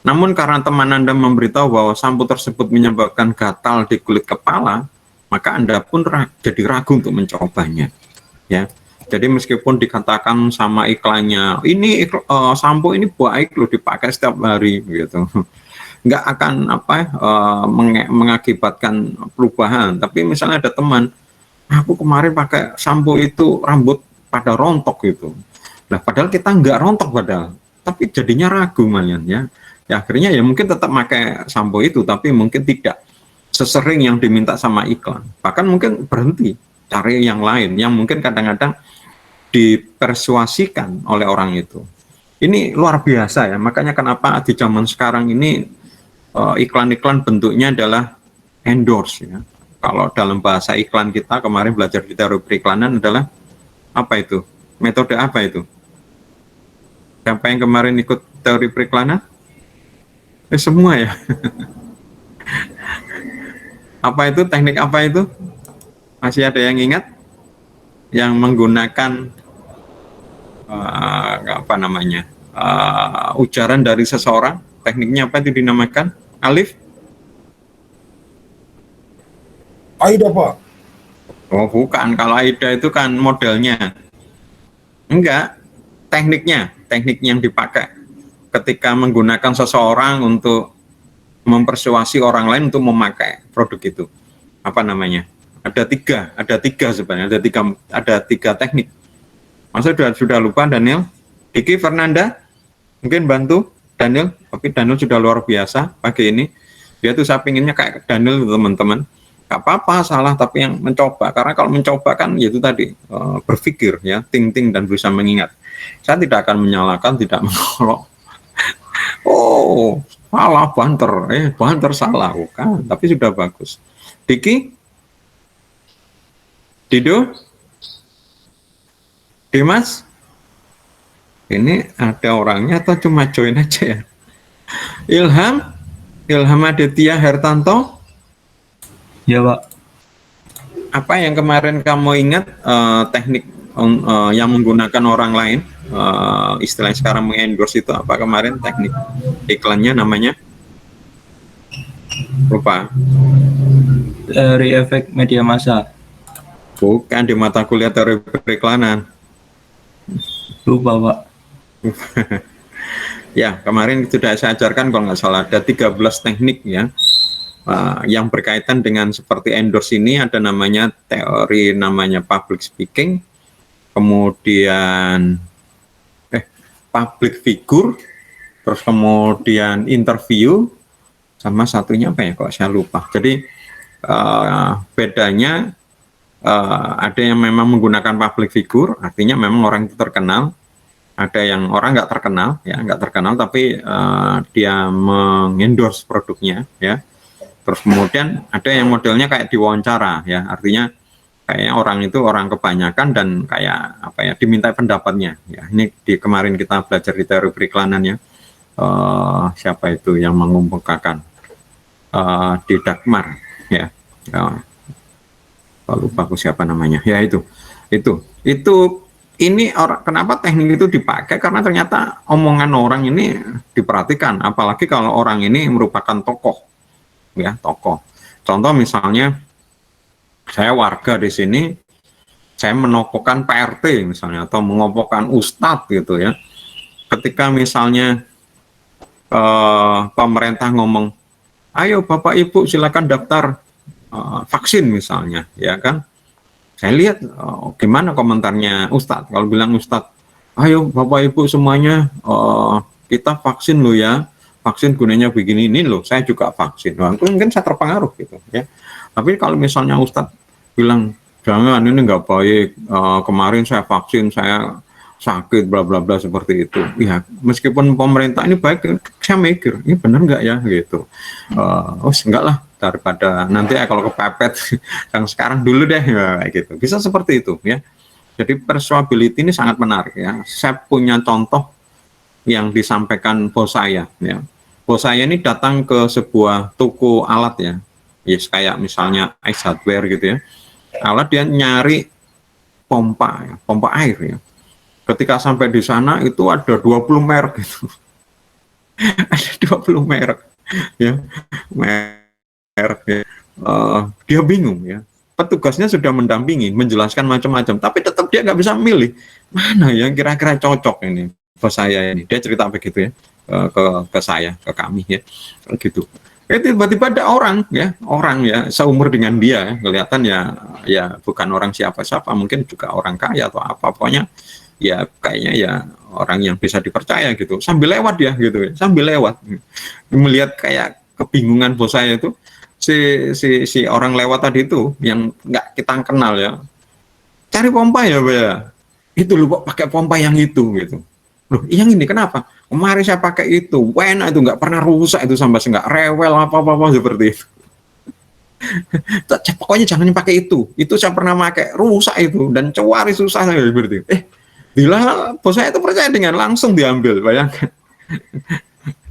Namun karena teman Anda memberitahu bahwa sampo tersebut menyebabkan gatal di kulit kepala, maka Anda pun jadi ragu untuk mencobanya ya. Jadi meskipun dikatakan sama iklannya ini sampo ini baik loh dipakai setiap hari gitu, nggak akan mengakibatkan perubahan. Tapi misalnya ada teman, aku kemarin pakai sampo itu rambut pada rontok gitu, nah padahal kita nggak rontok padahal, tapi jadinya ragu malian ya. Ya akhirnya ya mungkin tetap pakai sampo itu, tapi mungkin tidak sesering yang diminta sama iklan, bahkan mungkin berhenti cari yang lain yang mungkin kadang-kadang dipersuasikan oleh orang itu. Ini luar biasa ya, makanya kenapa di zaman sekarang ini iklan-iklan bentuknya adalah endorse ya. Kalau dalam bahasa iklan kita kemarin belajar di teori periklanan adalah apa itu? Metode apa itu? Siapa yang kemarin ikut teori periklanan? Semua ya. Apa itu? Teknik apa itu? Masih ada yang ingat? Yang menggunakan apa namanya? Ujaran dari seseorang, tekniknya apa itu dinamakan? Alif? Aida, Pak. Oh bukan, kalau AIDA itu kan modelnya. Enggak, teknik yang dipakai ketika menggunakan seseorang untuk mempersuasi orang lain untuk memakai produk itu. Apa namanya? Ada tiga sebenarnya, ada tiga teknik. Masa sudah lupa Daniel? Diki, Fernanda, mungkin bantu Daniel, tapi Daniel sudah luar biasa pagi ini. Dia tuh saya pinginnya kayak Daniel teman-teman. Gak apa-apa salah, tapi yang mencoba, karena kalau mencoba kan yaitu tadi berpikir ya, think dan berusaha mengingat. Saya tidak akan menyalahkan, tidak mengolok. Oh salah, banter salah, bukan, tapi sudah bagus. Diki, Dido, Dimas, ini ada orangnya atau cuma join aja ya? Ilham Aditya Hertanto. Ya Pak. Apa yang kemarin kamu ingat teknik yang menggunakan orang lain, istilah sekarang mengendorse itu apa kemarin teknik iklannya namanya? Lupa. Teori efek media massa. Bukan, di mata kuliah teori periklanan. Lupa Pak. Ya, kemarin sudah saya ajarkan kalau nggak salah ada 13 teknik ya. Yang berkaitan dengan seperti endorse ini ada namanya teori namanya public speaking, kemudian public figure, terus kemudian interview, sama satunya apa ya kok saya lupa. Jadi bedanya ada yang memang menggunakan public figure, artinya memang orang itu terkenal. Ada yang orang nggak terkenal tapi dia mengendorse produknya ya. Terus kemudian ada yang modelnya kayak diwawancara ya, artinya kayak orang kebanyakan dan kayak apa ya, diminta pendapatnya ya. Ini kemarin kita belajar di teori periklanan ya. Siapa itu yang mengumpulkan di Dagmar ya. Lupa aku siapa namanya ya, itu ini kenapa teknik itu dipakai, karena ternyata omongan orang ini diperhatikan, apalagi kalau orang ini merupakan tokoh ya, tokoh. Contoh misalnya saya warga di sini, saya menokohkan PRT misalnya atau mengokohkan ustadz gitu ya. Ketika misalnya pemerintah ngomong, ayo Bapak Ibu silakan daftar vaksin misalnya, ya kan? Saya lihat gimana komentarnya ustadz. Kalau bilang ustadz, ayo Bapak Ibu semuanya kita vaksin loh ya. Vaksin gunanya begini ini loh, saya juga vaksin. Nah, mungkin saya terpengaruh gitu ya. Tapi kalau misalnya Ustadz bilang jangan, ini nggak baik, kemarin saya vaksin, saya sakit, bla bla bla seperti itu. Ya, meskipun pemerintah ini baik, saya mikir ini benar nggak ya gitu. Enggak lah, daripada nanti kalau kepepet yang sekarang dulu deh ya, gitu. Bisa seperti itu ya. Jadi persuasibility ini sangat menarik ya. Saya punya contoh yang disampaikan bos saya ya. Bos saya ini datang ke sebuah toko alat ya, yes, kayak misalnya Ice Hardware gitu ya. Alat dia nyari pompa air ya. Ketika sampai di sana itu ada 20 merek gitu. Ada 20 merek ya. Merek ya. Dia bingung ya. Petugasnya sudah mendampingi, menjelaskan macam-macam, tapi tetap dia nggak bisa milih mana yang kira-kira cocok ini. Bos saya ini, dia cerita begitu ya. Ke saya, ke kami ya, gitu. Tiba-tiba ada orang ya seumur dengan dia ya, kelihatan ya bukan orang siapa-siapa, mungkin juga orang kaya atau apa, pokoknya ya kayaknya ya orang yang bisa dipercaya gitu. Sambil lewat ya gitu, sambil lewat melihat kayak kebingungan bos saya itu, si orang lewat tadi itu yang nggak kita kenal ya, cari pompa ya Pak ya, itu lupa pakai pompa yang itu gitu. Loh, yang ini kenapa? Kemarin saya pakai itu, enak itu, nggak pernah rusak itu sampai nggak rewel apa-apa seperti itu. Pokoknya jangan pakai itu saya pernah pakai, rusak itu, dan cewari susah saya seperti itu. Bila bos saya itu percaya dengan langsung diambil, bayangkan.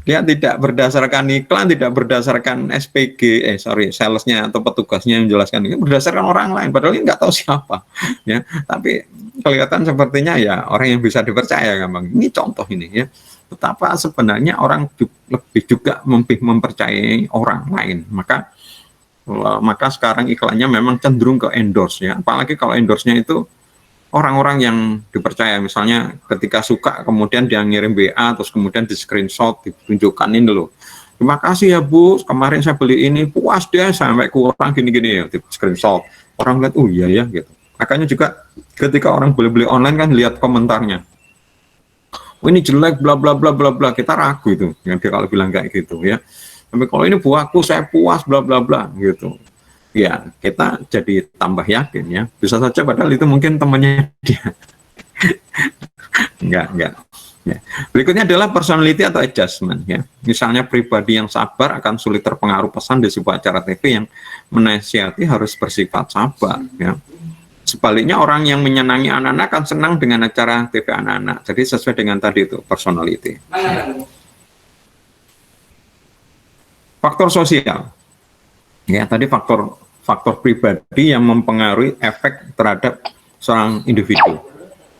Dia tidak berdasarkan iklan, tidak berdasarkan SPG, salesnya atau petugasnya yang menjelaskan, ini berdasarkan orang lain, padahal ini nggak tahu siapa, ya. Tapi kelihatan sepertinya ya orang yang bisa dipercaya, gampang. Ini contoh ini, ya. Betapa sebenarnya orang lebih juga mempercayai orang lain, maka sekarang iklannya memang cenderung ke endorse, ya. Apalagi kalau endorse-nya itu orang-orang yang dipercaya, misalnya ketika suka kemudian dia ngirim WA terus kemudian di screenshot ditunjukkan, ini loh, terima kasih ya Bu, kemarin saya beli ini puas deh sampai kurang gini-gini, ya, di screenshot, orang lihat oh iya ya gitu. Makanya juga ketika orang beli online kan lihat komentarnya, oh ini jelek bla bla bla bla bla, kita ragu itu ya, dia kalau bilang kayak gitu, ya. Tapi kalau ini buahku saya puas bla bla bla gitu, ya kita jadi tambah yakin, ya. Bisa saja padahal itu mungkin temannya dia. enggak. Ya. Berikutnya adalah personality atau adjustment, ya. Misalnya pribadi yang sabar akan sulit terpengaruh pesan di sebuah acara TV yang menasihati harus bersifat sabar, ya. Sebaliknya orang yang menyenangi anak-anak akan senang dengan acara TV anak-anak. Jadi sesuai dengan tadi itu personality. Faktor sosial. Ya, tadi faktor pribadi yang mempengaruhi efek terhadap seorang individu.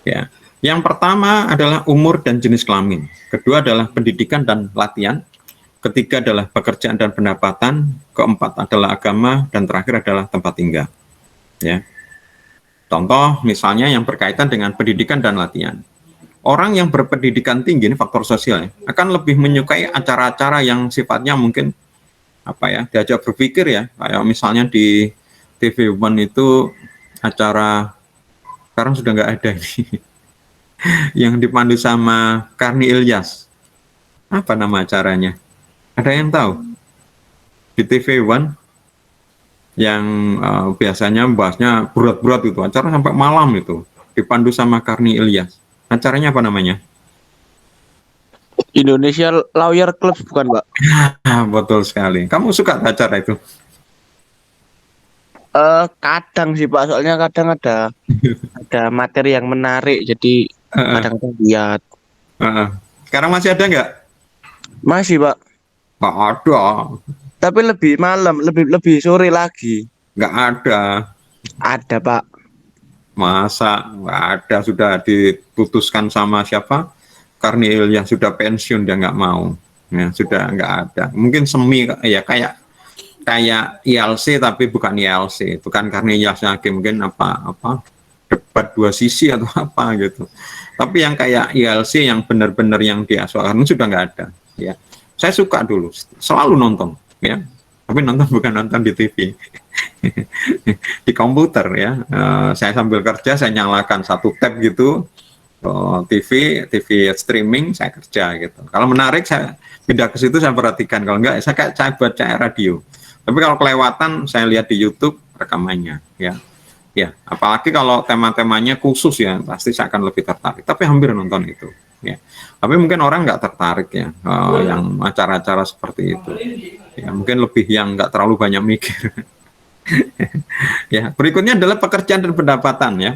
Ya. Yang pertama adalah umur dan jenis kelamin. Kedua adalah pendidikan dan latihan. Ketiga adalah pekerjaan dan pendapatan. Keempat adalah agama, dan terakhir adalah tempat tinggal. Ya. Contoh misalnya yang berkaitan dengan pendidikan dan latihan. Orang yang berpendidikan tinggi, ini faktor sosial, ya, akan lebih menyukai acara-acara yang sifatnya mungkin diajak berpikir, ya, kayak misalnya di TV One itu acara, sekarang sudah nggak ada ini, yang dipandu sama Karni Ilyas, apa nama acaranya? Ada yang tahu? Di TV One yang biasanya membahasnya berat-berat itu, acara sampai malam itu, dipandu sama Karni Ilyas. Acaranya apa namanya? Indonesia Lawyer Club, bukan, Pak? Betul sekali. Kamu suka acara itu? Kadang sih, Pak, soalnya kadang ada materi yang menarik, jadi kadang-kadang lihat. Sekarang masih ada nggak? Masih, Pak. Nggak ada. Tapi lebih malam, lebih sore lagi. Nggak ada. Ada, Pak. Masa nggak ada, sudah diputuskan sama siapa? Karni Ilyas sudah pensiun, dia nggak mau, ya, sudah nggak ada. Mungkin semi, ya, kayak ILC tapi bukan ILC, bukan Karni Ilyas lagi, mungkin apa debat dua sisi atau apa gitu. Tapi yang kayak ILC yang benar-benar yang diasuhkan sudah nggak ada, ya. Saya suka dulu, selalu nonton, ya. Tapi nonton bukan nonton di TV, di komputer, ya. Saya sambil kerja saya nyalakan satu tab gitu. TV streaming, saya kerja gitu. Kalau menarik saya pindah ke situ, saya perhatikan. Kalau enggak saya baca radio. Tapi kalau kelewatan saya lihat di YouTube rekamannya, ya. Ya, apalagi kalau tema-temanya khusus, ya, pasti saya akan lebih tertarik. Tapi hampir nonton itu, ya. Tapi mungkin orang nggak tertarik, ya, yang acara-acara seperti itu. Ya, mungkin lebih yang nggak terlalu banyak mikir. Ya, berikutnya adalah pekerjaan dan pendapatan, ya.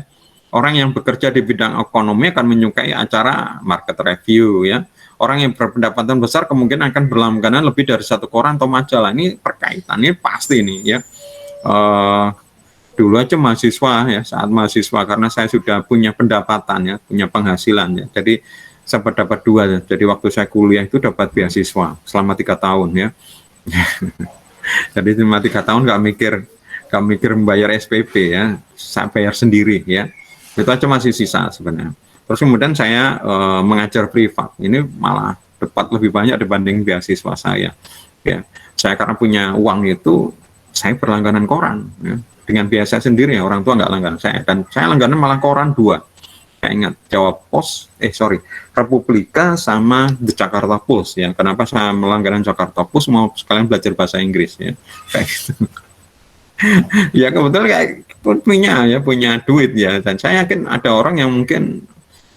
Orang yang bekerja di bidang ekonomi akan menyukai acara market review, ya. Orang yang berpendapatan besar kemungkinan akan berlangganan lebih dari satu koran atau majalah. Ini perkaitannya pasti ini, ya. Dulu aja mahasiswa, ya, saat mahasiswa, karena saya sudah punya pendapatan, ya, punya penghasilan, ya. Jadi saya dapat dua, ya. Jadi waktu saya kuliah itu dapat beasiswa selama 3 tahun, ya. Jadi selama 3 tahun nggak mikir membayar SPP, ya, saya bayar sendiri, ya. Itu aja masih sisa sebenarnya. Terus kemudian saya mengajar privat. Ini malah dapat lebih banyak dibanding beasiswa saya. Ya, saya karena punya uang itu, saya berlangganan koran. Ya. Dengan biaya saya sendiri, ya, orang tua nggak langganan saya. Dan saya langganan malah koran 2. Saya ingat Jawa Pos, Republika sama The Jakarta Pulse. Ya. Kenapa saya melangganan Jakarta Pulse? Mau sekalian belajar bahasa Inggris, ya. Kayak gitu. Ya kebetulan kayak punya duit, ya, dan saya yakin ada orang yang mungkin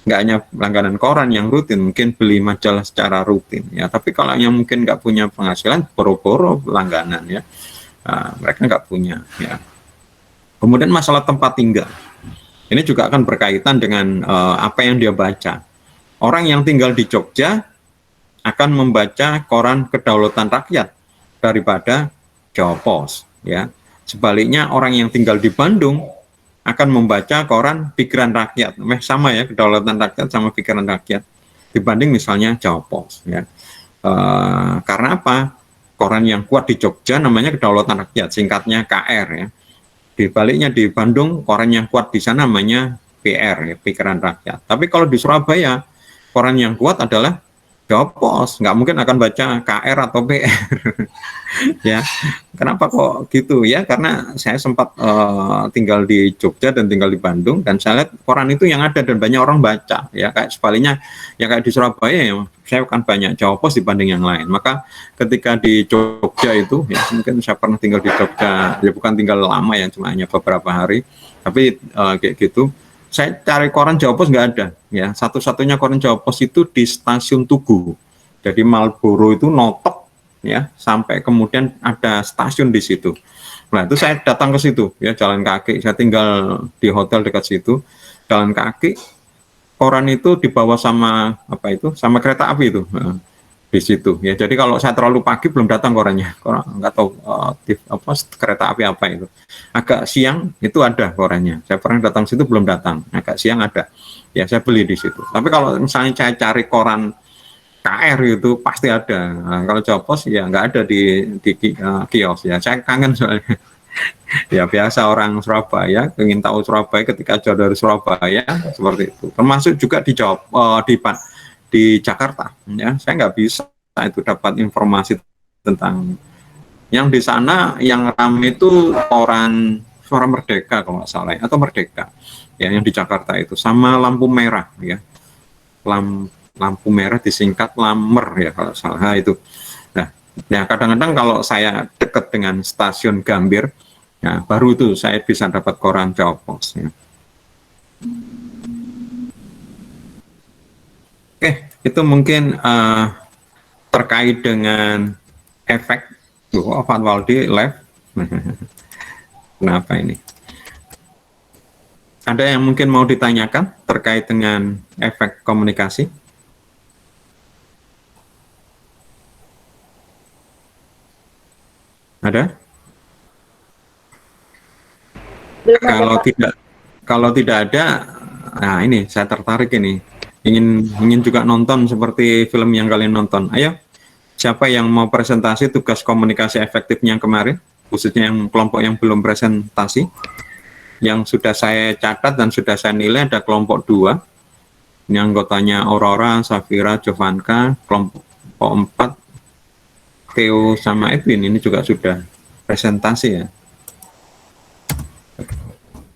nggak hanya langganan koran yang rutin, mungkin beli majalah secara rutin ya. Tapi kalau yang mungkin nggak punya penghasilan, boro-boro langganan ya, mereka nggak punya ya. Kemudian masalah tempat tinggal, ini juga akan berkaitan dengan apa yang dia baca. Orang yang tinggal di Jogja akan membaca koran Kedaulatan Rakyat daripada Jawa Pos ya. Sebaliknya orang yang tinggal di Bandung akan membaca koran Pikiran Rakyat, sama ya, Kedaulatan Rakyat sama Pikiran Rakyat dibanding misalnya Jawa Pos ya. Karena apa? Koran yang kuat di Jogja namanya Kedaulatan Rakyat, singkatnya KR ya. Dibaliknya di Bandung koran yang kuat di sana namanya PR ya, Pikiran Rakyat. Tapi kalau di Surabaya koran yang kuat adalah Jawa Pos, nggak mungkin akan baca KR atau PR. Ya, kenapa kok gitu ya? Karena saya sempat tinggal di Jogja dan tinggal di Bandung, dan saya lihat koran itu yang ada dan banyak orang baca ya. Kayak sebaliknya ya, kayak di Surabaya ya, saya akan banyak Jawa Pos dibanding yang lain. Maka ketika di Jogja itu ya, mungkin saya pernah tinggal di Jogja ya, bukan tinggal lama ya, cuma hanya beberapa hari, tapi kayak gitu. Saya cari koran Jawa Pos nggak ada ya. Satu-satunya koran Jawa Pos itu di Stasiun Tugu. Jadi Marlboro itu notok ya, sampai kemudian ada stasiun di situ. Nah itu saya datang ke situ ya, jalan kaki. Saya tinggal di hotel dekat situ, jalan kaki. Koran itu dibawa sama apa itu? Sama kereta api itu di situ ya. Jadi kalau saya terlalu pagi belum datang korannya. Koran nggak tahu kereta api apa itu. Agak siang itu ada korannya. Saya pernah datang situ belum datang. Agak siang ada. Ya saya beli di situ. Tapi kalau misalnya saya cari koran KR itu pasti ada. Nah, kalau Jawa Pos ya nggak ada di kios ya. Saya kangen soalnya. Ya biasa orang Surabaya ingin tahu Surabaya ketika jauh dari Surabaya seperti itu. Termasuk juga di Jakarta ya. Saya nggak bisa itu dapat informasi tentang yang di sana. Yang ramai itu koran Suara Merdeka kalau nggak salah ya, atau Merdeka ya, yang di Jakarta itu, sama Lampu Merah ya. Lampu Merah disingkat Lamer ya kalau salah itu. Nah, ya kadang-kadang kalau saya dekat dengan stasiun Gambir, ya baru itu saya bisa dapat koran Jawa Pos ya. Oke, itu mungkin terkait dengan efek. Van Waldi live. Kenapa ini? Ada yang mungkin mau ditanyakan terkait dengan efek komunikasi? Ada? Belum ada, Pak. Kalau tidak ada, nah ini saya tertarik ini. Ingin juga nonton seperti film yang kalian nonton. Ayo, siapa yang mau presentasi tugas komunikasi efektifnya yang kemarin, khususnya yang kelompok yang belum presentasi, yang sudah saya catat dan sudah saya nilai ada kelompok 2. Ini anggotanya Aurora, Safira, Jovanka. Kelompok 4, Theo sama Edwin, ini juga sudah presentasi ya.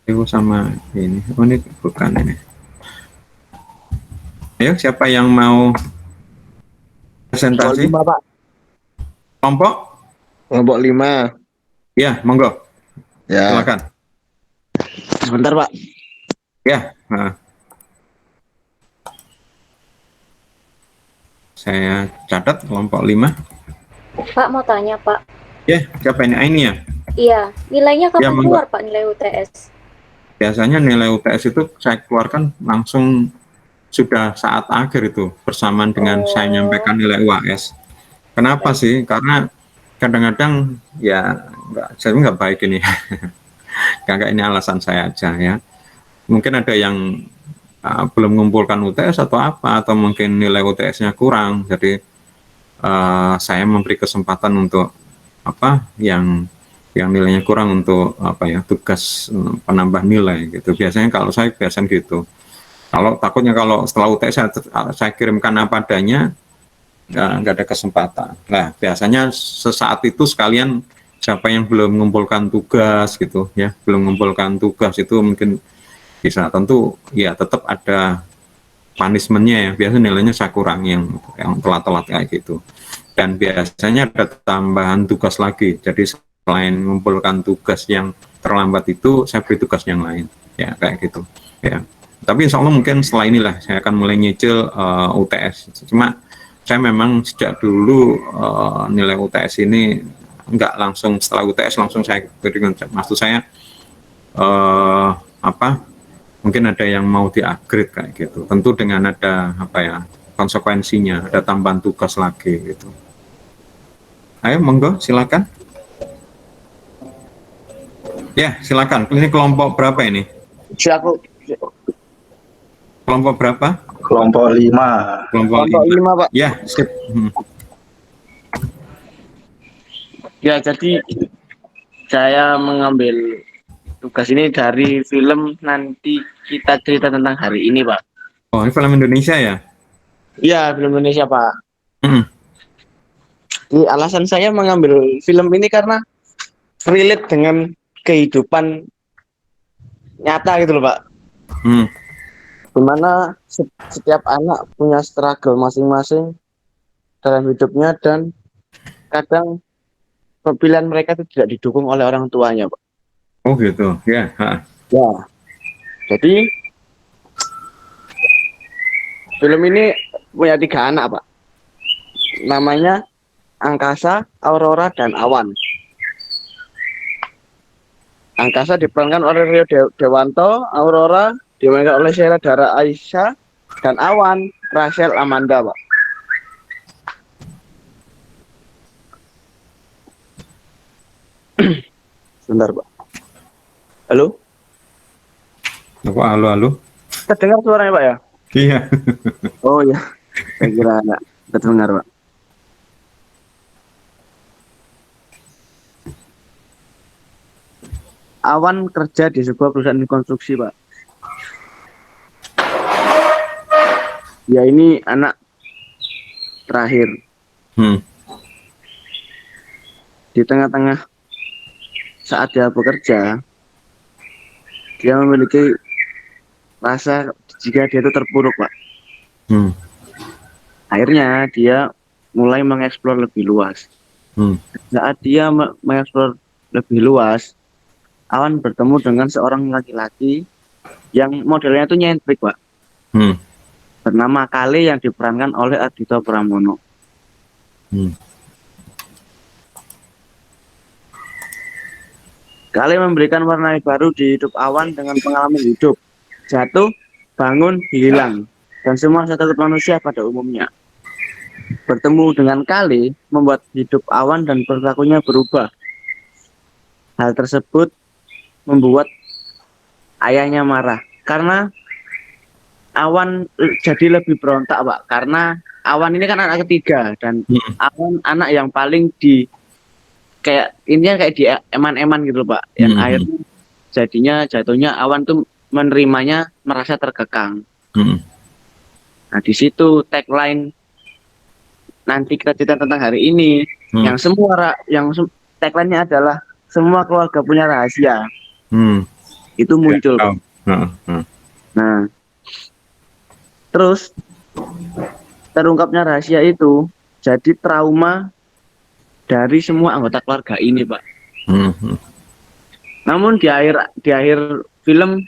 Theo sama ini, oh ini bukan ini. Ayo, siapa yang mau presentasi? Pak. Kelompok 5. Ya, monggo. Ya. Silakan. Sebentar, Pak. Ya. Saya catat kelompok 5. Pak mau tanya, Pak. Ya, siapa ini? Ini ya? Iya, nilainya kapan monggo. keluar, Pak, nilai UTS? Biasanya nilai UTS itu saya keluarkan langsung sudah saat akhir itu, bersamaan dengan saya nyampaikan nilai UAS. Kenapa sih? Karena kadang-kadang ya nggak baik ini. Kakak ini alasan saya aja ya. Mungkin ada yang belum mengumpulkan UTS atau apa, atau mungkin nilai UTS-nya kurang. Jadi saya memberi kesempatan untuk apa yang nilainya kurang untuk apa ya, tugas penambah nilai gitu. Biasanya kalau saya biasanya gitu. Kalau takutnya kalau setelah UTS saya kirimkan apa adanya, nggak ada kesempatan. Nah, biasanya sesaat itu sekalian siapa yang belum mengumpulkan tugas gitu ya, belum mengumpulkan tugas itu mungkin bisa, tentu ya tetap ada punishment-nya ya. Biasanya nilainya saya kurang yang telat-telat kayak gitu. Dan biasanya ada tambahan tugas lagi. Jadi selain mengumpulkan tugas yang terlambat itu, saya beri tugas yang lain ya, kayak gitu ya. Tapi insya Allah mungkin setelah inilah saya akan mulai nyicil UTS. Cuma saya memang sejak dulu nilai UTS ini nggak langsung setelah UTS langsung saya berikan. Maksud saya mungkin ada yang mau di-upgrade kayak gitu. Tentu dengan ada konsekuensinya, ada tambahan tugas lagi gitu. Ayo monggo silakan. Ya silakan. Ini kelompok berapa ini? Kelompok berapa? Kelompok 5. Kelompok Kelompok 5, Pak. Ya, sip. Ya, jadi saya mengambil tugas ini dari film Nanti Kita Cerita Tentang Hari Ini, Pak. Oh, ini film Indonesia ya? Iya, film Indonesia, Pak. Hmm. Jadi, alasan saya mengambil film ini karena relate dengan kehidupan nyata gitu loh, Pak. Dimana setiap anak punya struggle masing-masing dalam hidupnya dan kadang pilihan mereka itu tidak didukung oleh orang tuanya, Pak. Oh gitu, ya. Ya, jadi film ini punya 3 anak, Pak. Namanya Angkasa, Aurora, dan Awan. Angkasa diperankan oleh Rio Dewanto, Aurora dimainkan oleh Sheila Dara Aisha, dan Awan Rachel Amanda, Pak. Sebentar, Pak. Halo? Halo. Terdengar suaranya, Pak ya? Iya. Oh ya, saya kira enggak terdengar, Pak. Awan kerja di sebuah perusahaan konstruksi, Pak. Ya, ini anak terakhir. Di tengah-tengah saat dia bekerja, dia memiliki rasa jika dia itu terpuruk, Pak. Akhirnya dia mulai mengeksplor lebih luas. Saat dia mengeksplor lebih luas, Awan bertemu dengan seorang laki-laki yang modelnya itu nyentrik, Pak. Bernama Kale yang diperankan oleh Ardhito Pramono. Kale memberikan warna baru di hidup Awan dengan pengalaman hidup, jatuh, bangun, hilang, dan semua satu manusia pada umumnya. Bertemu dengan Kale membuat hidup Awan dan perilakunya berubah. Hal tersebut membuat ayahnya marah karena Awan jadi lebih berontak, Pak. Karena Awan ini kan anak ketiga dan Awan anak yang paling kayak di eman-eman gitu, Pak. Yang akhirnya jatuhnya Awan tuh menerimanya merasa terkekang. Nah, di situ tagline Nanti Kita Cerita Tentang Hari Ini yang tagline-nya adalah semua keluarga punya rahasia. Itu muncul. Nah, terus terungkapnya rahasia itu jadi trauma dari semua anggota keluarga ini, Pak. Namun di akhir film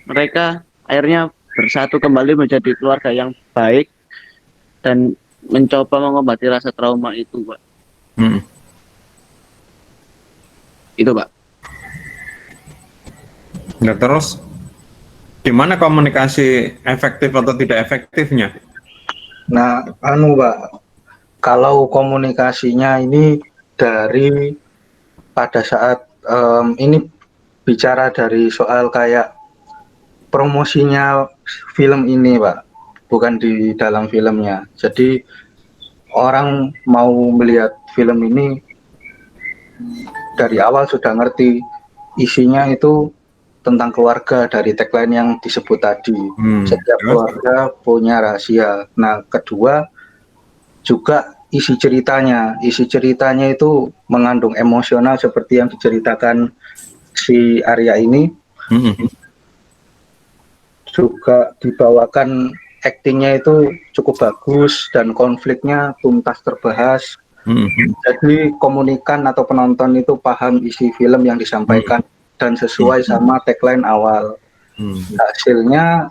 mereka akhirnya bersatu kembali menjadi keluarga yang baik dan mencoba mengobati rasa trauma itu, Pak. Itu, Pak. Nah, terus gimana komunikasi efektif atau tidak efektifnya? Nah, Pak, kalau komunikasinya ini dari pada saat ini bicara dari soal kayak promosinya film ini, Pak, bukan di dalam filmnya. Jadi orang mau melihat film ini dari awal sudah ngerti isinya itu tentang keluarga dari tagline yang disebut tadi. Setiap keluarga punya rahasia. Nah, kedua juga isi ceritanya itu mengandung emosional seperti yang diceritakan si Arya ini. Juga dibawakan aktingnya itu cukup bagus dan konfliknya tuntas terbahas. Jadi komunikan atau penonton itu paham isi film yang disampaikan dan sesuai sama tagline awal. Hasilnya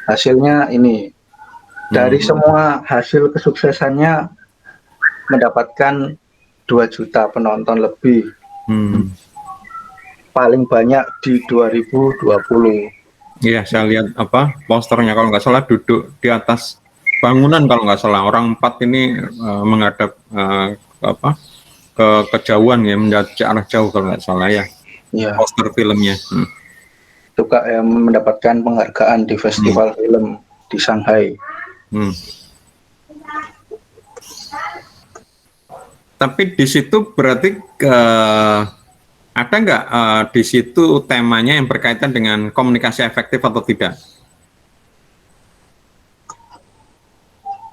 hasilnya ini dari semua hasil kesuksesannya mendapatkan 2 juta penonton lebih. Paling banyak di 2020. Iya, saya lihat posternya kalau nggak salah duduk di atas bangunan kalau nggak salah, orang 4 ini menghadap ke kejauhan ya, menghadap ke arah jauh kalau nggak salah ya. Iya. Poster filmnya. Juga mendapatkan penghargaan di festival film di Shanghai. Tapi di situ berarti ada nggak di situ temanya yang berkaitan dengan komunikasi efektif atau tidak?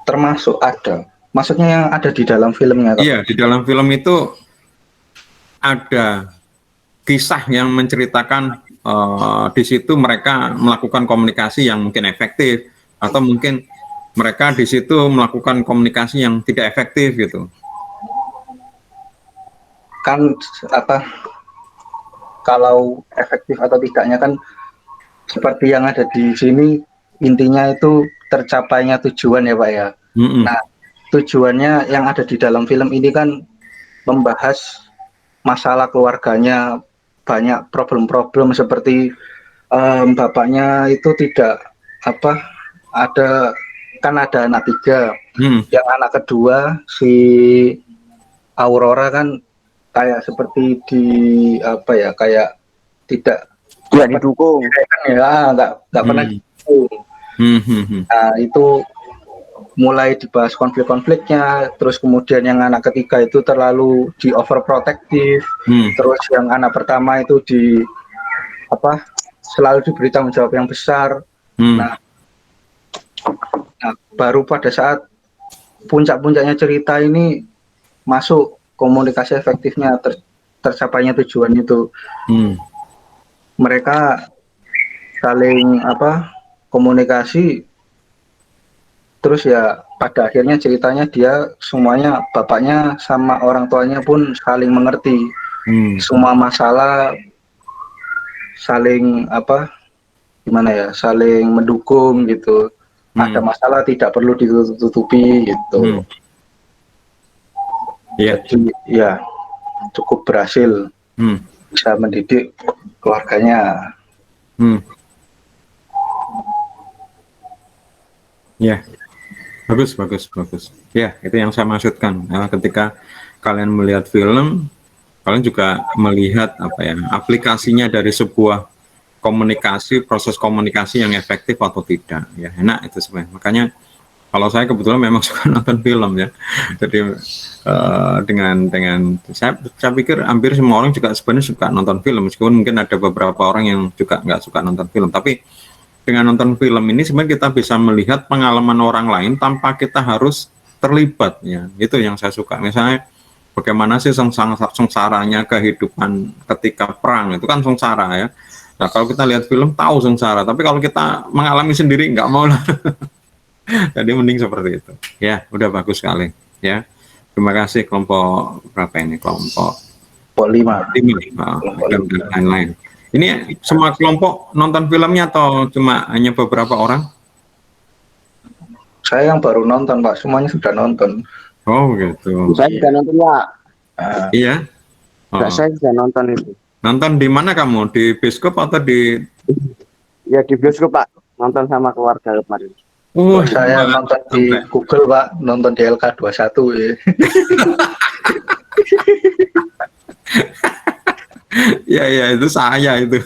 Termasuk ada. Maksudnya yang ada di dalam filmnya? Iya, di dalam film itu ada kisah yang menceritakan di situ mereka melakukan komunikasi yang mungkin efektif, atau mungkin mereka di situ melakukan komunikasi yang tidak efektif gitu. Kan kalau efektif atau tidaknya kan seperti yang ada di sini, intinya itu tercapainya tujuan ya Pak ya. Nah, tujuannya yang ada di dalam film ini kan membahas masalah keluarganya, banyak problem-problem seperti bapaknya itu tidak ada anak 3, yang anak kedua si Aurora kan kayak seperti kayak tidak didukung ya, nggak pernah didukung. Nah, itu mulai dibahas konflik-konfliknya, terus kemudian yang anak ketiga itu terlalu di overprotective, terus yang anak pertama itu selalu diberi tanggung jawab yang besar. Nah, baru pada saat puncak-puncaknya cerita ini masuk komunikasi efektifnya, tercapainya tujuan itu. Mereka saling komunikasi, terus ya pada akhirnya ceritanya dia semuanya, bapaknya sama orang tuanya pun saling mengerti. Semua masalah saling saling mendukung gitu. Ada masalah tidak perlu ditutupi gitu. Jadi ya cukup berhasil, bisa mendidik keluarganya. Ya, bagus. Ya, itu yang saya maksudkan. Ketika kalian melihat film, kalian juga melihat aplikasinya dari sebuah komunikasi, proses komunikasi yang efektif atau tidak. Ya, enak itu sebenarnya. Makanya kalau saya kebetulan memang suka nonton film ya. Jadi dengan saya pikir hampir semua orang juga sebenarnya suka nonton film, meskipun mungkin ada beberapa orang yang juga nggak suka nonton film. Tapi dengan nonton film ini sebenarnya kita bisa melihat pengalaman orang lain tanpa kita harus terlibat ya. Itu yang saya suka. Misalnya bagaimana sih sengsaranya kehidupan ketika perang, itu kan sengsara ya. Nah, kalau kita lihat film tahu sengsara, tapi kalau kita mengalami sendiri nggak mau lah. Jadi mending seperti itu. Ya, udah bagus sekali. Ya, terima kasih kelompok berapa ini? Kelompok 5. Dan lain-lain. Ini semua kelompok nonton filmnya atau cuma hanya beberapa orang? Saya yang baru nonton Pak, semuanya sudah nonton. Oh gitu. Saya sudah nonton Pak. Iya. Saya sudah nonton itu. Nonton di mana kamu? Di bioskop atau di? Ya di bioskop Pak. Nonton sama keluarga kemarin. Saya nonton di Google Pak, nonton di LK21 ya. Ya itu saya itu.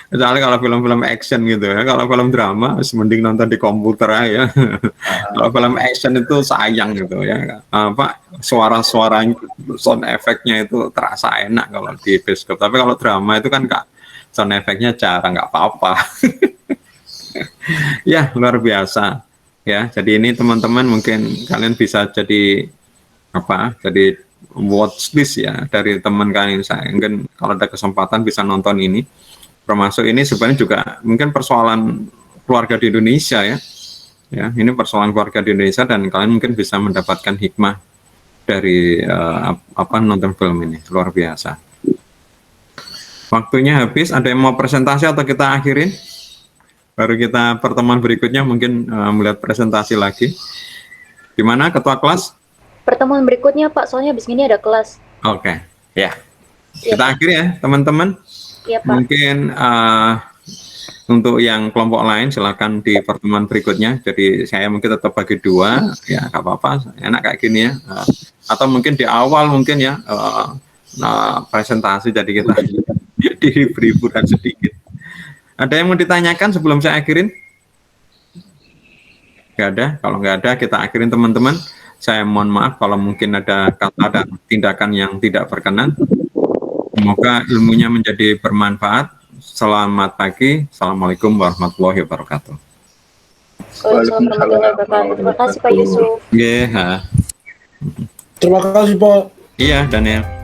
Soalnya kalau film-film action gitu ya, kalau film drama mending nonton di komputer aja. Kalau film action itu sayang gitu ya. Suara-suara sound efeknya itu terasa enak kalau di bioskop. Tapi kalau drama itu kan sound efeknya jarang, nggak apa-apa. Ya, luar biasa. Ya, jadi ini teman-teman mungkin kalian bisa jadi jadi watchlist ya dari teman kalian. Saya mungkin kalau ada kesempatan bisa nonton ini. Termasuk ini sebenarnya juga mungkin persoalan keluarga di Indonesia ya. Ya, ini persoalan keluarga di Indonesia dan kalian mungkin bisa mendapatkan hikmah dari nonton film ini. Luar biasa. Waktunya habis. Ada yang mau presentasi atau kita akhirin? Baru kita pertemuan berikutnya mungkin melihat presentasi lagi. Gimana Ketua kelas? Pertemuan berikutnya Pak, soalnya abis ini ada kelas. Oke, ya. Iya, Kita Pak. akhiri ya teman-teman. Iya Pak. Mungkin untuk yang kelompok lain silakan di pertemuan berikutnya. Jadi saya mungkin tetap bagi dua, ya nggak apa-apa, enak kayak gini ya. Atau mungkin di awal mungkin ya presentasi, jadi kita diberi hiburan sedikit. Ada yang mau ditanyakan sebelum saya akhirin? Nggak ada. Kalau nggak ada, kita akhirin teman-teman. Saya mohon maaf kalau mungkin ada kata dan tindakan yang tidak berkenan. Semoga ilmunya menjadi bermanfaat. Selamat pagi. Assalamualaikum warahmatullahi wabarakatuh. Waalaikumsalam warahmatullahi wabarakatuh. Terima kasih Pak Yusuf. Yeah. Terima kasih Pak. Iya, Daniel.